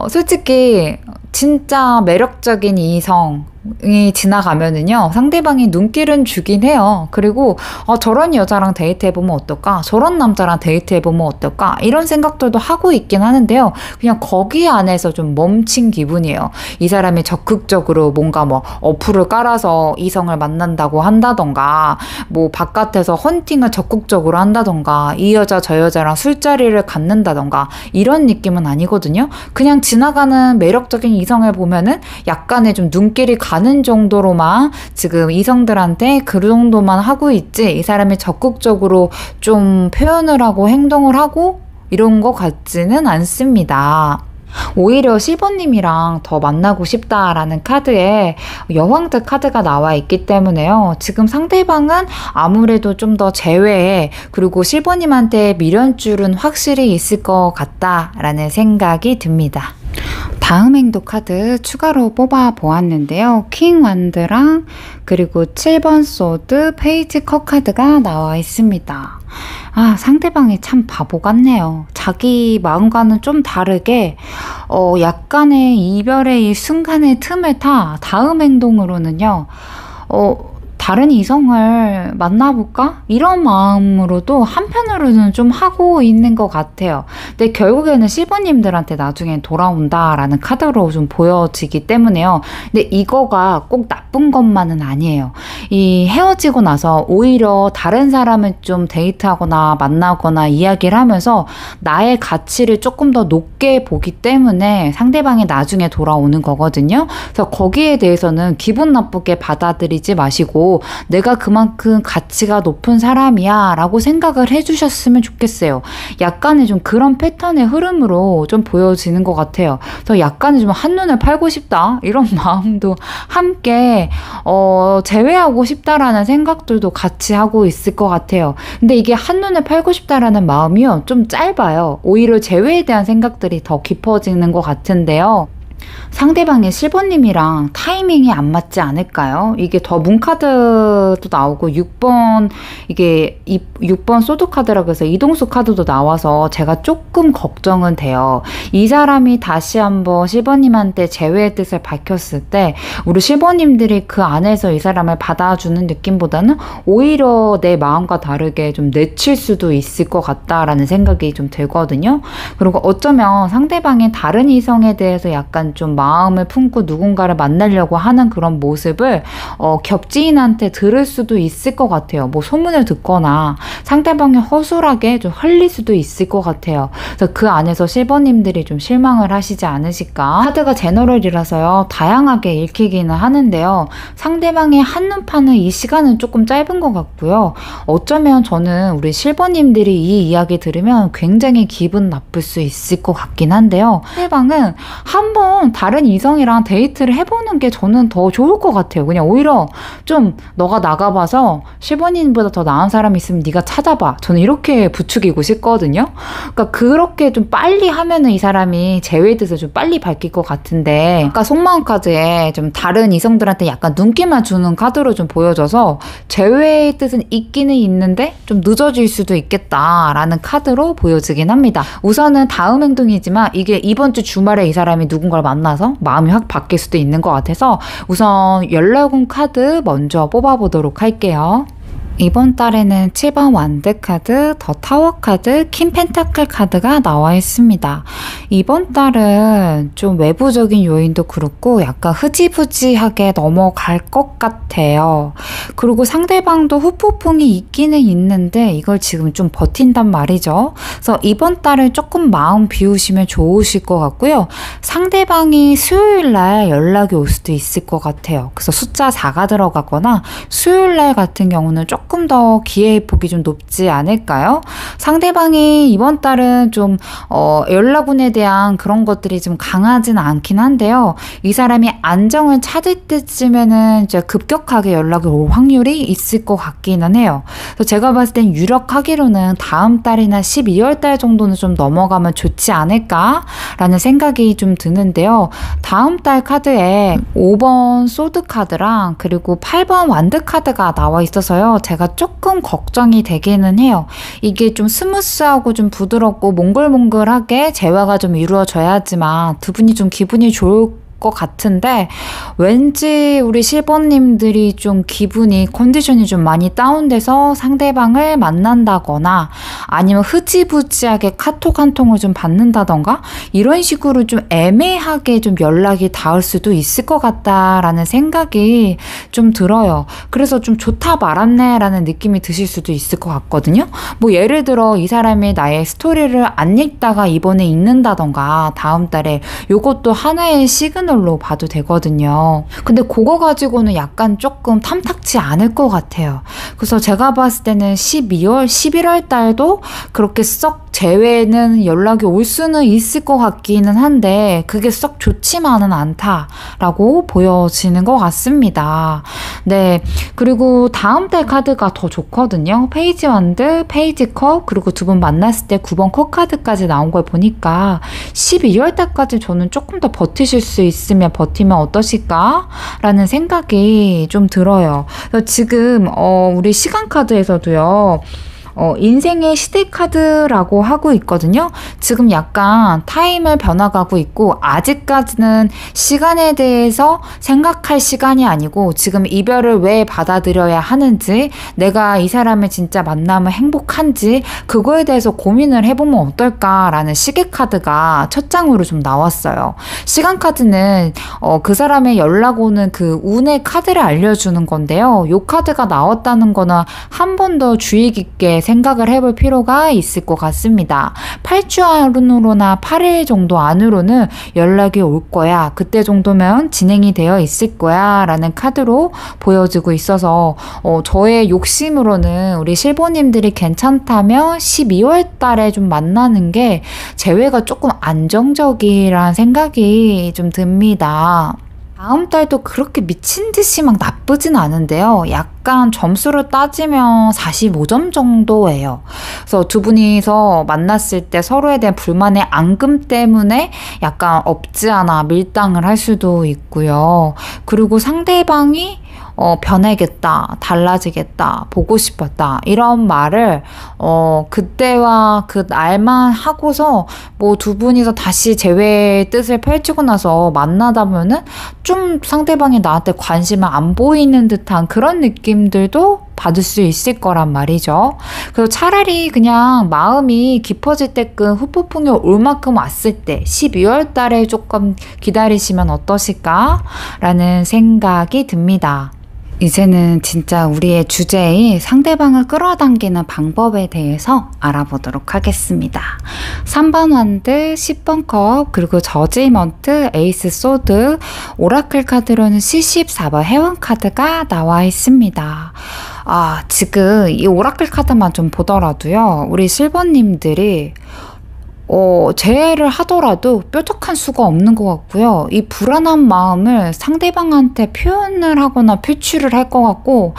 솔직히 진짜 매력적인 이성이 지나가면은요, 상대방이 눈길은 주긴 해요. 그리고 저런 여자랑 데이트해보면 어떨까? 저런 남자랑 데이트해보면 어떨까? 이런 생각들도 하고 있긴 하는데요, 그냥 거기 안에서 좀 멈춘 기분이에요. 이 사람이 적극적으로 뭔가 뭐 어플을 깔아서 이성을 만난다고 한다던가, 뭐 바깥에서 헌팅을 적극적으로 한다던가, 이 여자 저 여자랑 술자리를 갖는다던가, 이런 느낌은 아니거든요. 그냥 지나가는 매력적인 이성을 보면은 약간의 좀 눈길이 가는 정도로만 지금 이성들한테 그 정도만 하고 있지, 이 사람이 적극적으로 좀 표현을 하고 행동을 하고 이런 것 같지는 않습니다. 오히려 실버님이랑 더 만나고 싶다라는 카드에 여왕드 카드가 나와 있기 때문에요. 지금 상대방은 아무래도 좀 더 제외해, 그리고 실버님한테 미련줄은 확실히 있을 것 같다라는 생각이 듭니다. 다음 행도 카드 추가로 뽑아 보았는데요. 킹 완드랑 그리고 7번 소드, 페이지 컵 카드가 나와 있습니다. 상대방이 참 바보 같네요. 자기 마음과는 좀 다르게 약간의 이별의 이 순간의 틈을 타 다음 행동으로는요. 다른 이성을 만나볼까? 이런 마음으로도 한편으로는 좀 하고 있는 것 같아요. 근데 결국에는 실버님들한테 나중에 돌아온다라는 카드로 좀 보여지기 때문에요. 근데 이거가 꼭 나쁜 것만은 아니에요. 이 헤어지고 나서 오히려 다른 사람을 좀 데이트하거나 만나거나 이야기를 하면서 나의 가치를 조금 더 높게 보기 때문에 상대방이 나중에 돌아오는 거거든요. 그래서 거기에 대해서는 기분 나쁘게 받아들이지 마시고 내가 그만큼 가치가 높은 사람이야 라고 생각을 해주셨으면 좋겠어요. 약간의 좀 그런 패턴의 흐름으로 좀 보여지는 것 같아요. 그래서 약간의 좀 한눈을 팔고 싶다 이런 마음도 함께 제외하고 싶다라는 생각들도 같이 하고 있을 것 같아요. 근데 이게 한눈을 팔고 싶다라는 마음이요 좀 짧아요. 오히려 제외에 대한 생각들이 더 깊어지는 것 같은데요. 상대방의 실버님이랑 타이밍이 안 맞지 않을까요? 이게 더 문카드도 나오고 6번 이게 6번 소드 카드라고 해서 이동수 카드도 나와서 제가 조금 걱정은 돼요. 이 사람이 다시 한번 실버님한테 재회의 뜻을 밝혔을 때 우리 실버님들이 그 안에서 이 사람을 받아주는 느낌보다는 오히려 내 마음과 다르게 좀 내칠 수도 있을 것 같다라는 생각이 좀 들거든요. 그리고 어쩌면 상대방이 다른 이성에 대해서 약간 좀 마음을 품고 누군가를 만나려고 하는 그런 모습을 겹지인한테 들을 수도 있을 것 같아요. 뭐 소문을 듣거나 상대방이 허술하게 좀 흘릴 수도 있을 것 같아요. 그래서 그 안에서 실버님들이 좀 실망을 하시지 않으실까. 카드가 제너럴이라서요 다양하게 읽히기는 하는데요. 상대방의 한눈 파는 이 시간은 조금 짧은 것 같고요. 어쩌면 저는 우리 실버님들이 이 이야기 들으면 굉장히 기분 나쁠 수 있을 것 같긴 한데요. 상대방은 한번 다른 이성이랑 데이트를 해보는 게 저는 더 좋을 것 같아요. 그냥 오히려 좀 너가 나가봐서 실버님보다 더 나은 사람이 있으면 네가 찾아봐. 저는 이렇게 부추기고 싶거든요. 그러니까 그렇게 좀 빨리 하면은 이 사람이 제외의 뜻을 좀 빨리 밝힐 것 같은데 아까 속마음 카드에 좀 다른 이성들한테 약간 눈길만 주는 카드로 좀 보여져서 제외의 뜻은 있기는 있는데 좀 늦어질 수도 있겠다라는 카드로 보여지긴 합니다. 우선은 다음 행동이지만 이게 이번 주 주말에 이 사람이 누군가를 만나서 마음이 확 바뀔 수도 있는 것 같아서 우선 연락 온 카드 먼저 뽑아보도록 할게요. 이번 달에는 7번 완드 카드, 더 타워 카드, 킹 펜타클 카드가 나와 있습니다. 이번 달은 좀 외부적인 요인도 그렇고 약간 흐지부지하게 넘어갈 것 같아요. 그리고 상대방도 후폭풍이 있기는 있는데 이걸 지금 좀 버틴단 말이죠. 그래서 이번 달을 조금 마음 비우시면 좋으실 것 같고요. 상대방이 수요일 날 연락이 올 수도 있을 것 같아요. 그래서 숫자 4가 들어가거나 수요일 날 같은 경우는 조금 더 기회의 폭이 좀 높지 않을까요? 상대방이 이번 달은 좀 연락운에 대한 그런 것들이 좀 강하지는 않긴 한데요. 이 사람이 안정을 찾을 때쯤에는 이제 급격하게 연락이 올 확률이 있을 것 같기는 해요. 그래서 제가 봤을 땐 유력하기로는 다음 달이나 12월 달 정도는 좀 넘어가면 좋지 않을까라는 생각이 좀 드는데요. 다음 달 카드에 5번 소드 카드랑 그리고 8번 완드 카드가 나와 있어서요. 제가 조금 걱정이 되기는 해요. 이게 좀 스무스하고 좀 부드럽고 몽글몽글하게 재화가 좀 이루어져야지만 두 분이 좀 기분이 좋을 것 같은데 왠지 우리 실버님들이 좀 기분이 컨디션이 좀 많이 다운돼서 상대방을 만난다거나 아니면 흐지부지하게 카톡 한 통을 좀 받는다던가 이런 식으로 좀 애매하게 좀 연락이 닿을 수도 있을 것 같다라는 생각이 좀 들어요. 그래서 좀 좋다 말았네 라는 느낌이 드실 수도 있을 것 같거든요. 뭐 예를 들어 이 사람이 나의 스토리를 안 읽다가 이번에 읽는다던가 다음 달에 요것도 하나의 시그널로 봐도 되거든요. 근데 그거 가지고는 약간 조금 탐탁치 않을 것 같아요. 그래서 제가 봤을 때는 12월, 11월 달도 그렇게 썩 제외는 연락이 올 수는 있을 것 같기는 한데 그게 썩 좋지만은 않다라고 보여지는 것 같습니다. 네, 그리고 다음 달 카드가 더 좋거든요. 페이지 완드, 페이지 컵, 그리고 두 분 만났을 때 9번 컵 카드까지 나온 걸 보니까 12월 달까지 저는 조금 더 버티실 수 있으면 버티면 어떠실까? 라는 생각이 좀 들어요. 그래서 지금 우리 시간 카드에서도요. 인생의 시대 카드라고 하고 있거든요. 지금 약간 타임을 변화가고 있고 아직까지는 시간에 대해서 생각할 시간이 아니고 지금 이별을 왜 받아들여야 하는지, 내가 이 사람을 진짜 만나면 행복한지 그거에 대해서 고민을 해보면 어떨까라는 시계 카드가 첫 장으로 좀 나왔어요. 시간 카드는 그 사람의 연락 오는 그 운의 카드를 알려주는 건데요. 요 카드가 나왔다는 거는 한 번 더 주의 깊게 생각을 해볼 필요가 있을 것 같습니다. 8주 안으로나 8일 정도 안으로는 연락이 올 거야. 그때 정도면 진행이 되어 있을 거야. 라는 카드로 보여지고 있어서 저의 욕심으로는 우리 실버님들이 괜찮다면 12월 달에 좀 만나는 게 재회가 조금 안정적이라는 생각이 좀 듭니다. 다음 달도 그렇게 미친 듯이 막 나쁘진 않은데요. 약간 점수를 따지면 45점 정도예요. 그래서 두 분이서 만났을 때 서로에 대한 불만의 앙금 때문에 약간 없지 않아 밀당을 할 수도 있고요. 그리고 상대방이 변해겠다, 달라지겠다, 보고 싶었다 이런 말을 그때와 그 날만 하고서 뭐 두 분이서 다시 재회의 뜻을 펼치고 나서 만나다 보면은 좀 상대방이 나한테 관심을 안 보이는 듯한 그런 느낌들도 받을 수 있을 거란 말이죠. 그래서 차라리 그냥 마음이 깊어질 때끔 후폭풍이 올 만큼 왔을 때 12월 달에 조금 기다리시면 어떠실까? 라는 생각이 듭니다. 이제는 진짜 우리의 주제인 상대방을 끌어당기는 방법에 대해서 알아보도록 하겠습니다. 3번 완드, 10번 컵, 그리고 저지먼트, 에이스 소드, 오라클 카드로는 74번 회원 카드가 나와 있습니다. 지금 이 오라클 카드만 좀 보더라도요. 우리 실버님들이 재회를 하더라도 뾰족한 수가 없는 것 같고요. 이 불안한 마음을 상대방한테 표현을 하거나 표출을 할 것 같고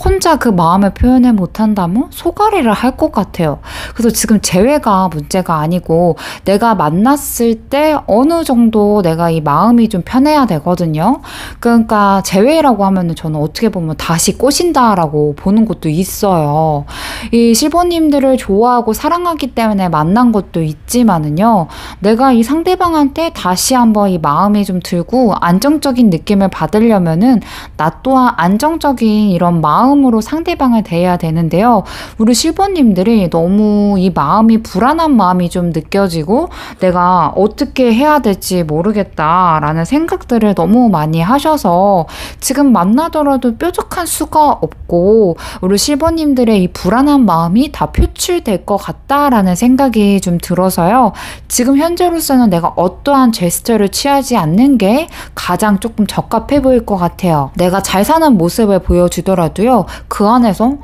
혼자 그 마음을 표현을 못한다면 소가리를 할 것 같아요. 그래서 지금 재회가 문제가 아니고 내가 만났을 때 어느 정도 내가 이 마음이 좀 편해야 되거든요. 그러니까 재회라고 하면은 저는 어떻게 보면 다시 꼬신다라고 보는 것도 있어요. 이 실버님들을 좋아하고 사랑하기 때문에 만난 것도 있지만은요, 내가 이 상대방한테 다시 한번 이 마음이 좀 들고 안정적인 느낌을 받으려면은 나 또한 안정적인 이런 마음으로 상대방을 대해야 되는데요. 우리 실버님들이 너무 이 마음이 불안한 마음이 좀 느껴지고 내가 어떻게 해야 될지 모르겠다라는 생각들을 너무 많이 하셔서 지금 만나더라도 뾰족한 수가 없고 우리 실버님들의 이 불안한 마음이 다 표출될 것 같다라는 생각이 좀 들어서요. 지금 현재로서는 내가 어떠한 제스처를 취하지 않는 게 가장 조금 적합해 보일 것 같아요. 내가 잘 사는 모습을 보여주더라도요. 그 안에서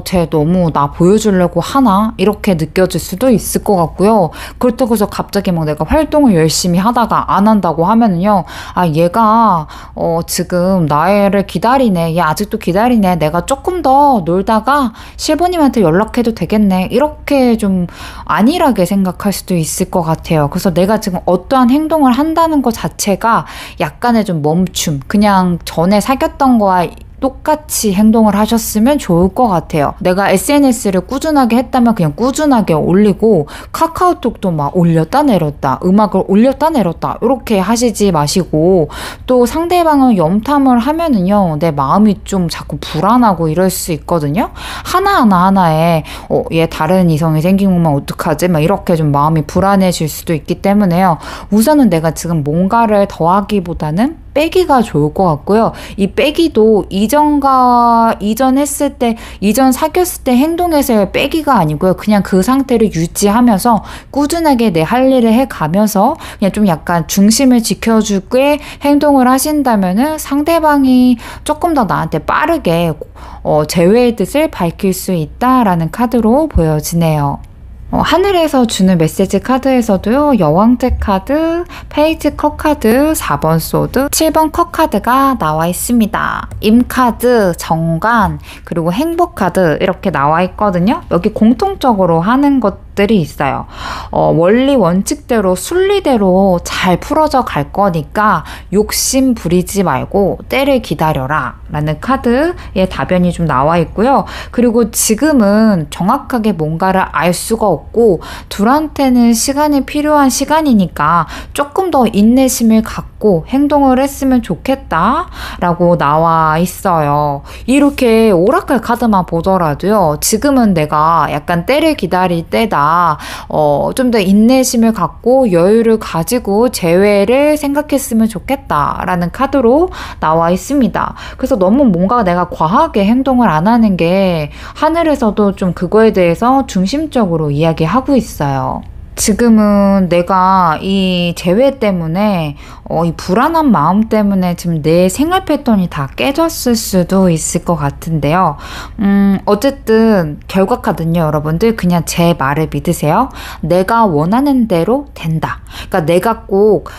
쟤 너무 나 보여주려고 하나? 이렇게 느껴질 수도 있을 것 같고요. 그렇다고 해서 갑자기 막 내가 활동을 열심히 하다가 안 한다고 하면은요. 얘가 지금 나를 기다리네. 얘 아직도 기다리네. 내가 조금 더 놀다가 실버님한테 연락해도 되겠네. 이렇게 좀 안일하게 생각할 수도 있을 것 같아요. 그래서 내가 지금 어떠한 행동을 한다는 것 자체가 약간의 좀 멈춤. 그냥 전에 사귀었던 거와 똑같이 행동을 하셨으면 좋을 것 같아요. 내가 SNS를 꾸준하게 했다면 그냥 꾸준하게 올리고 카카오톡도 막 올렸다 내렸다 음악을 올렸다 내렸다 이렇게 하시지 마시고 또 상대방을 염탐을 하면은요 내 마음이 좀 자꾸 불안하고 이럴 수 있거든요. 하나하나에 얘 다른 이성이 생기면 어떡하지? 막 이렇게 좀 마음이 불안해질 수도 있기 때문에요. 우선은 내가 지금 뭔가를 더하기보다는 빼기가 좋을 것 같고요. 이 빼기도 이전 사귀었을 때 행동에서의 빼기가 아니고요. 그냥 그 상태를 유지하면서 꾸준하게 내 할 일을 해가면서 그냥 좀 약간 중심을 지켜주게 행동을 하신다면은 상대방이 조금 더 나한테 빠르게 재회의 뜻을 밝힐 수 있다라는 카드로 보여지네요. 하늘에서 주는 메시지 카드에서도요, 여왕제 카드, 페이지 컵 카드, 4번 소드, 7번 컵 카드가 나와 있습니다. 임카드, 정관, 그리고 행복 카드 이렇게 나와 있거든요. 여기 공통적으로 하는 것들이 있어요. 원리 원칙대로 순리대로 잘 풀어져 갈 거니까 욕심 부리지 말고 때를 기다려라 라는 카드의 답변이 좀 나와 있고요. 그리고 지금은 정확하게 뭔가를 알 수가 없고 둘한테는 시간이 필요한 시간이니까 조금 더 인내심을 갖고 행동을 했으면 좋겠다 라고 나와 있어요. 이렇게 오라클 카드만 보더라도요, 지금은 내가 약간 때를 기다릴 때다, 좀 더 인내심을 갖고 여유를 가지고 재회를 생각했으면 좋겠다 라는 카드로 나와 있습니다. 그래서 너무 뭔가 내가 과하게 행동을 안 하는 게 하늘에서도 좀 그거에 대해서 중심적으로 이야기하고 있어요. 지금은 내가 이 재회 때문에 이 불안한 마음 때문에 지금 내 생활 패턴이 다 깨졌을 수도 있을 것 같은데요. 어쨌든 결과 카드는요, 여러분들 그냥 제 말을 믿으세요. 내가 원하는 대로 된다. 그러니까 내가 꼭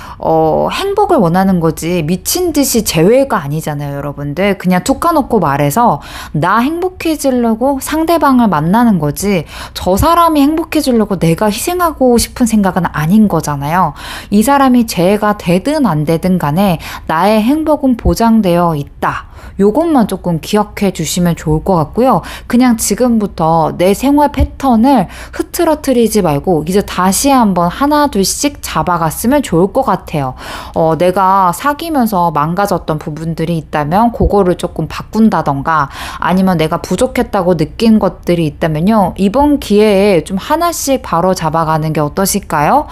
행복을 원하는 거지 미친 듯이 재회가 아니잖아요, 여러분들. 그냥 툭 까놓고 말해서 나 행복해지려고 상대방을 만나는 거지 저 사람이 행복해지려고 내가 희생하고 싶은 생각은 아닌 거잖아요. 이 사람이 재해가 되든 안 되든 간에 나의 행복은 보장되어 있다. 요것만 조금 기억해 주시면 좋을 것 같고요. 그냥 지금부터 내 생활 패턴을 흐트러뜨리지 말고 이제 다시 한번 하나 둘씩 잡아갔으면 좋을 것 같아요. 내가 사귀면서 망가졌던 부분들이 있다면 그거를 조금 바꾼다던가 아니면 내가 부족했다고 느낀 것들이 있다면요, 이번 기회에 좀 하나씩 바로 잡아가는 게 어떠실까요?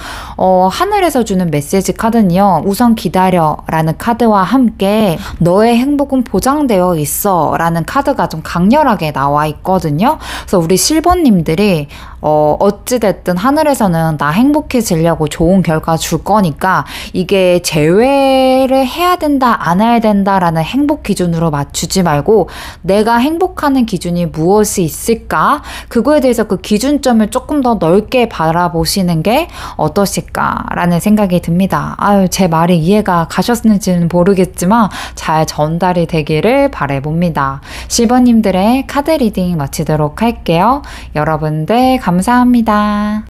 하늘에서 주는 메시지 카드는요, 우선 기다려 라는 카드와 함께 너의 행복은 보장되어 있어 라는 카드가 좀 강렬하게 나와 있거든요. 그래서 우리 실버님들이 어찌됐든 하늘에서는 나 행복해지려고 좋은 결과 줄 거니까 이게 재회를 해야 된다 안 해야 된다라는 행복 기준으로 맞추지 말고 내가 행복하는 기준이 무엇이 있을까, 그거에 대해서 그 기준점을 조금 더 넓게 바라보시는 게 어떠실까라는 생각이 듭니다. 아유, 제 말이 이해가 가셨는지는 모르겠지만 잘 전달이 되기를 바라봅니다. 실버님들의 카드 리딩 마치도록 할게요. 여러분들 감사합니다.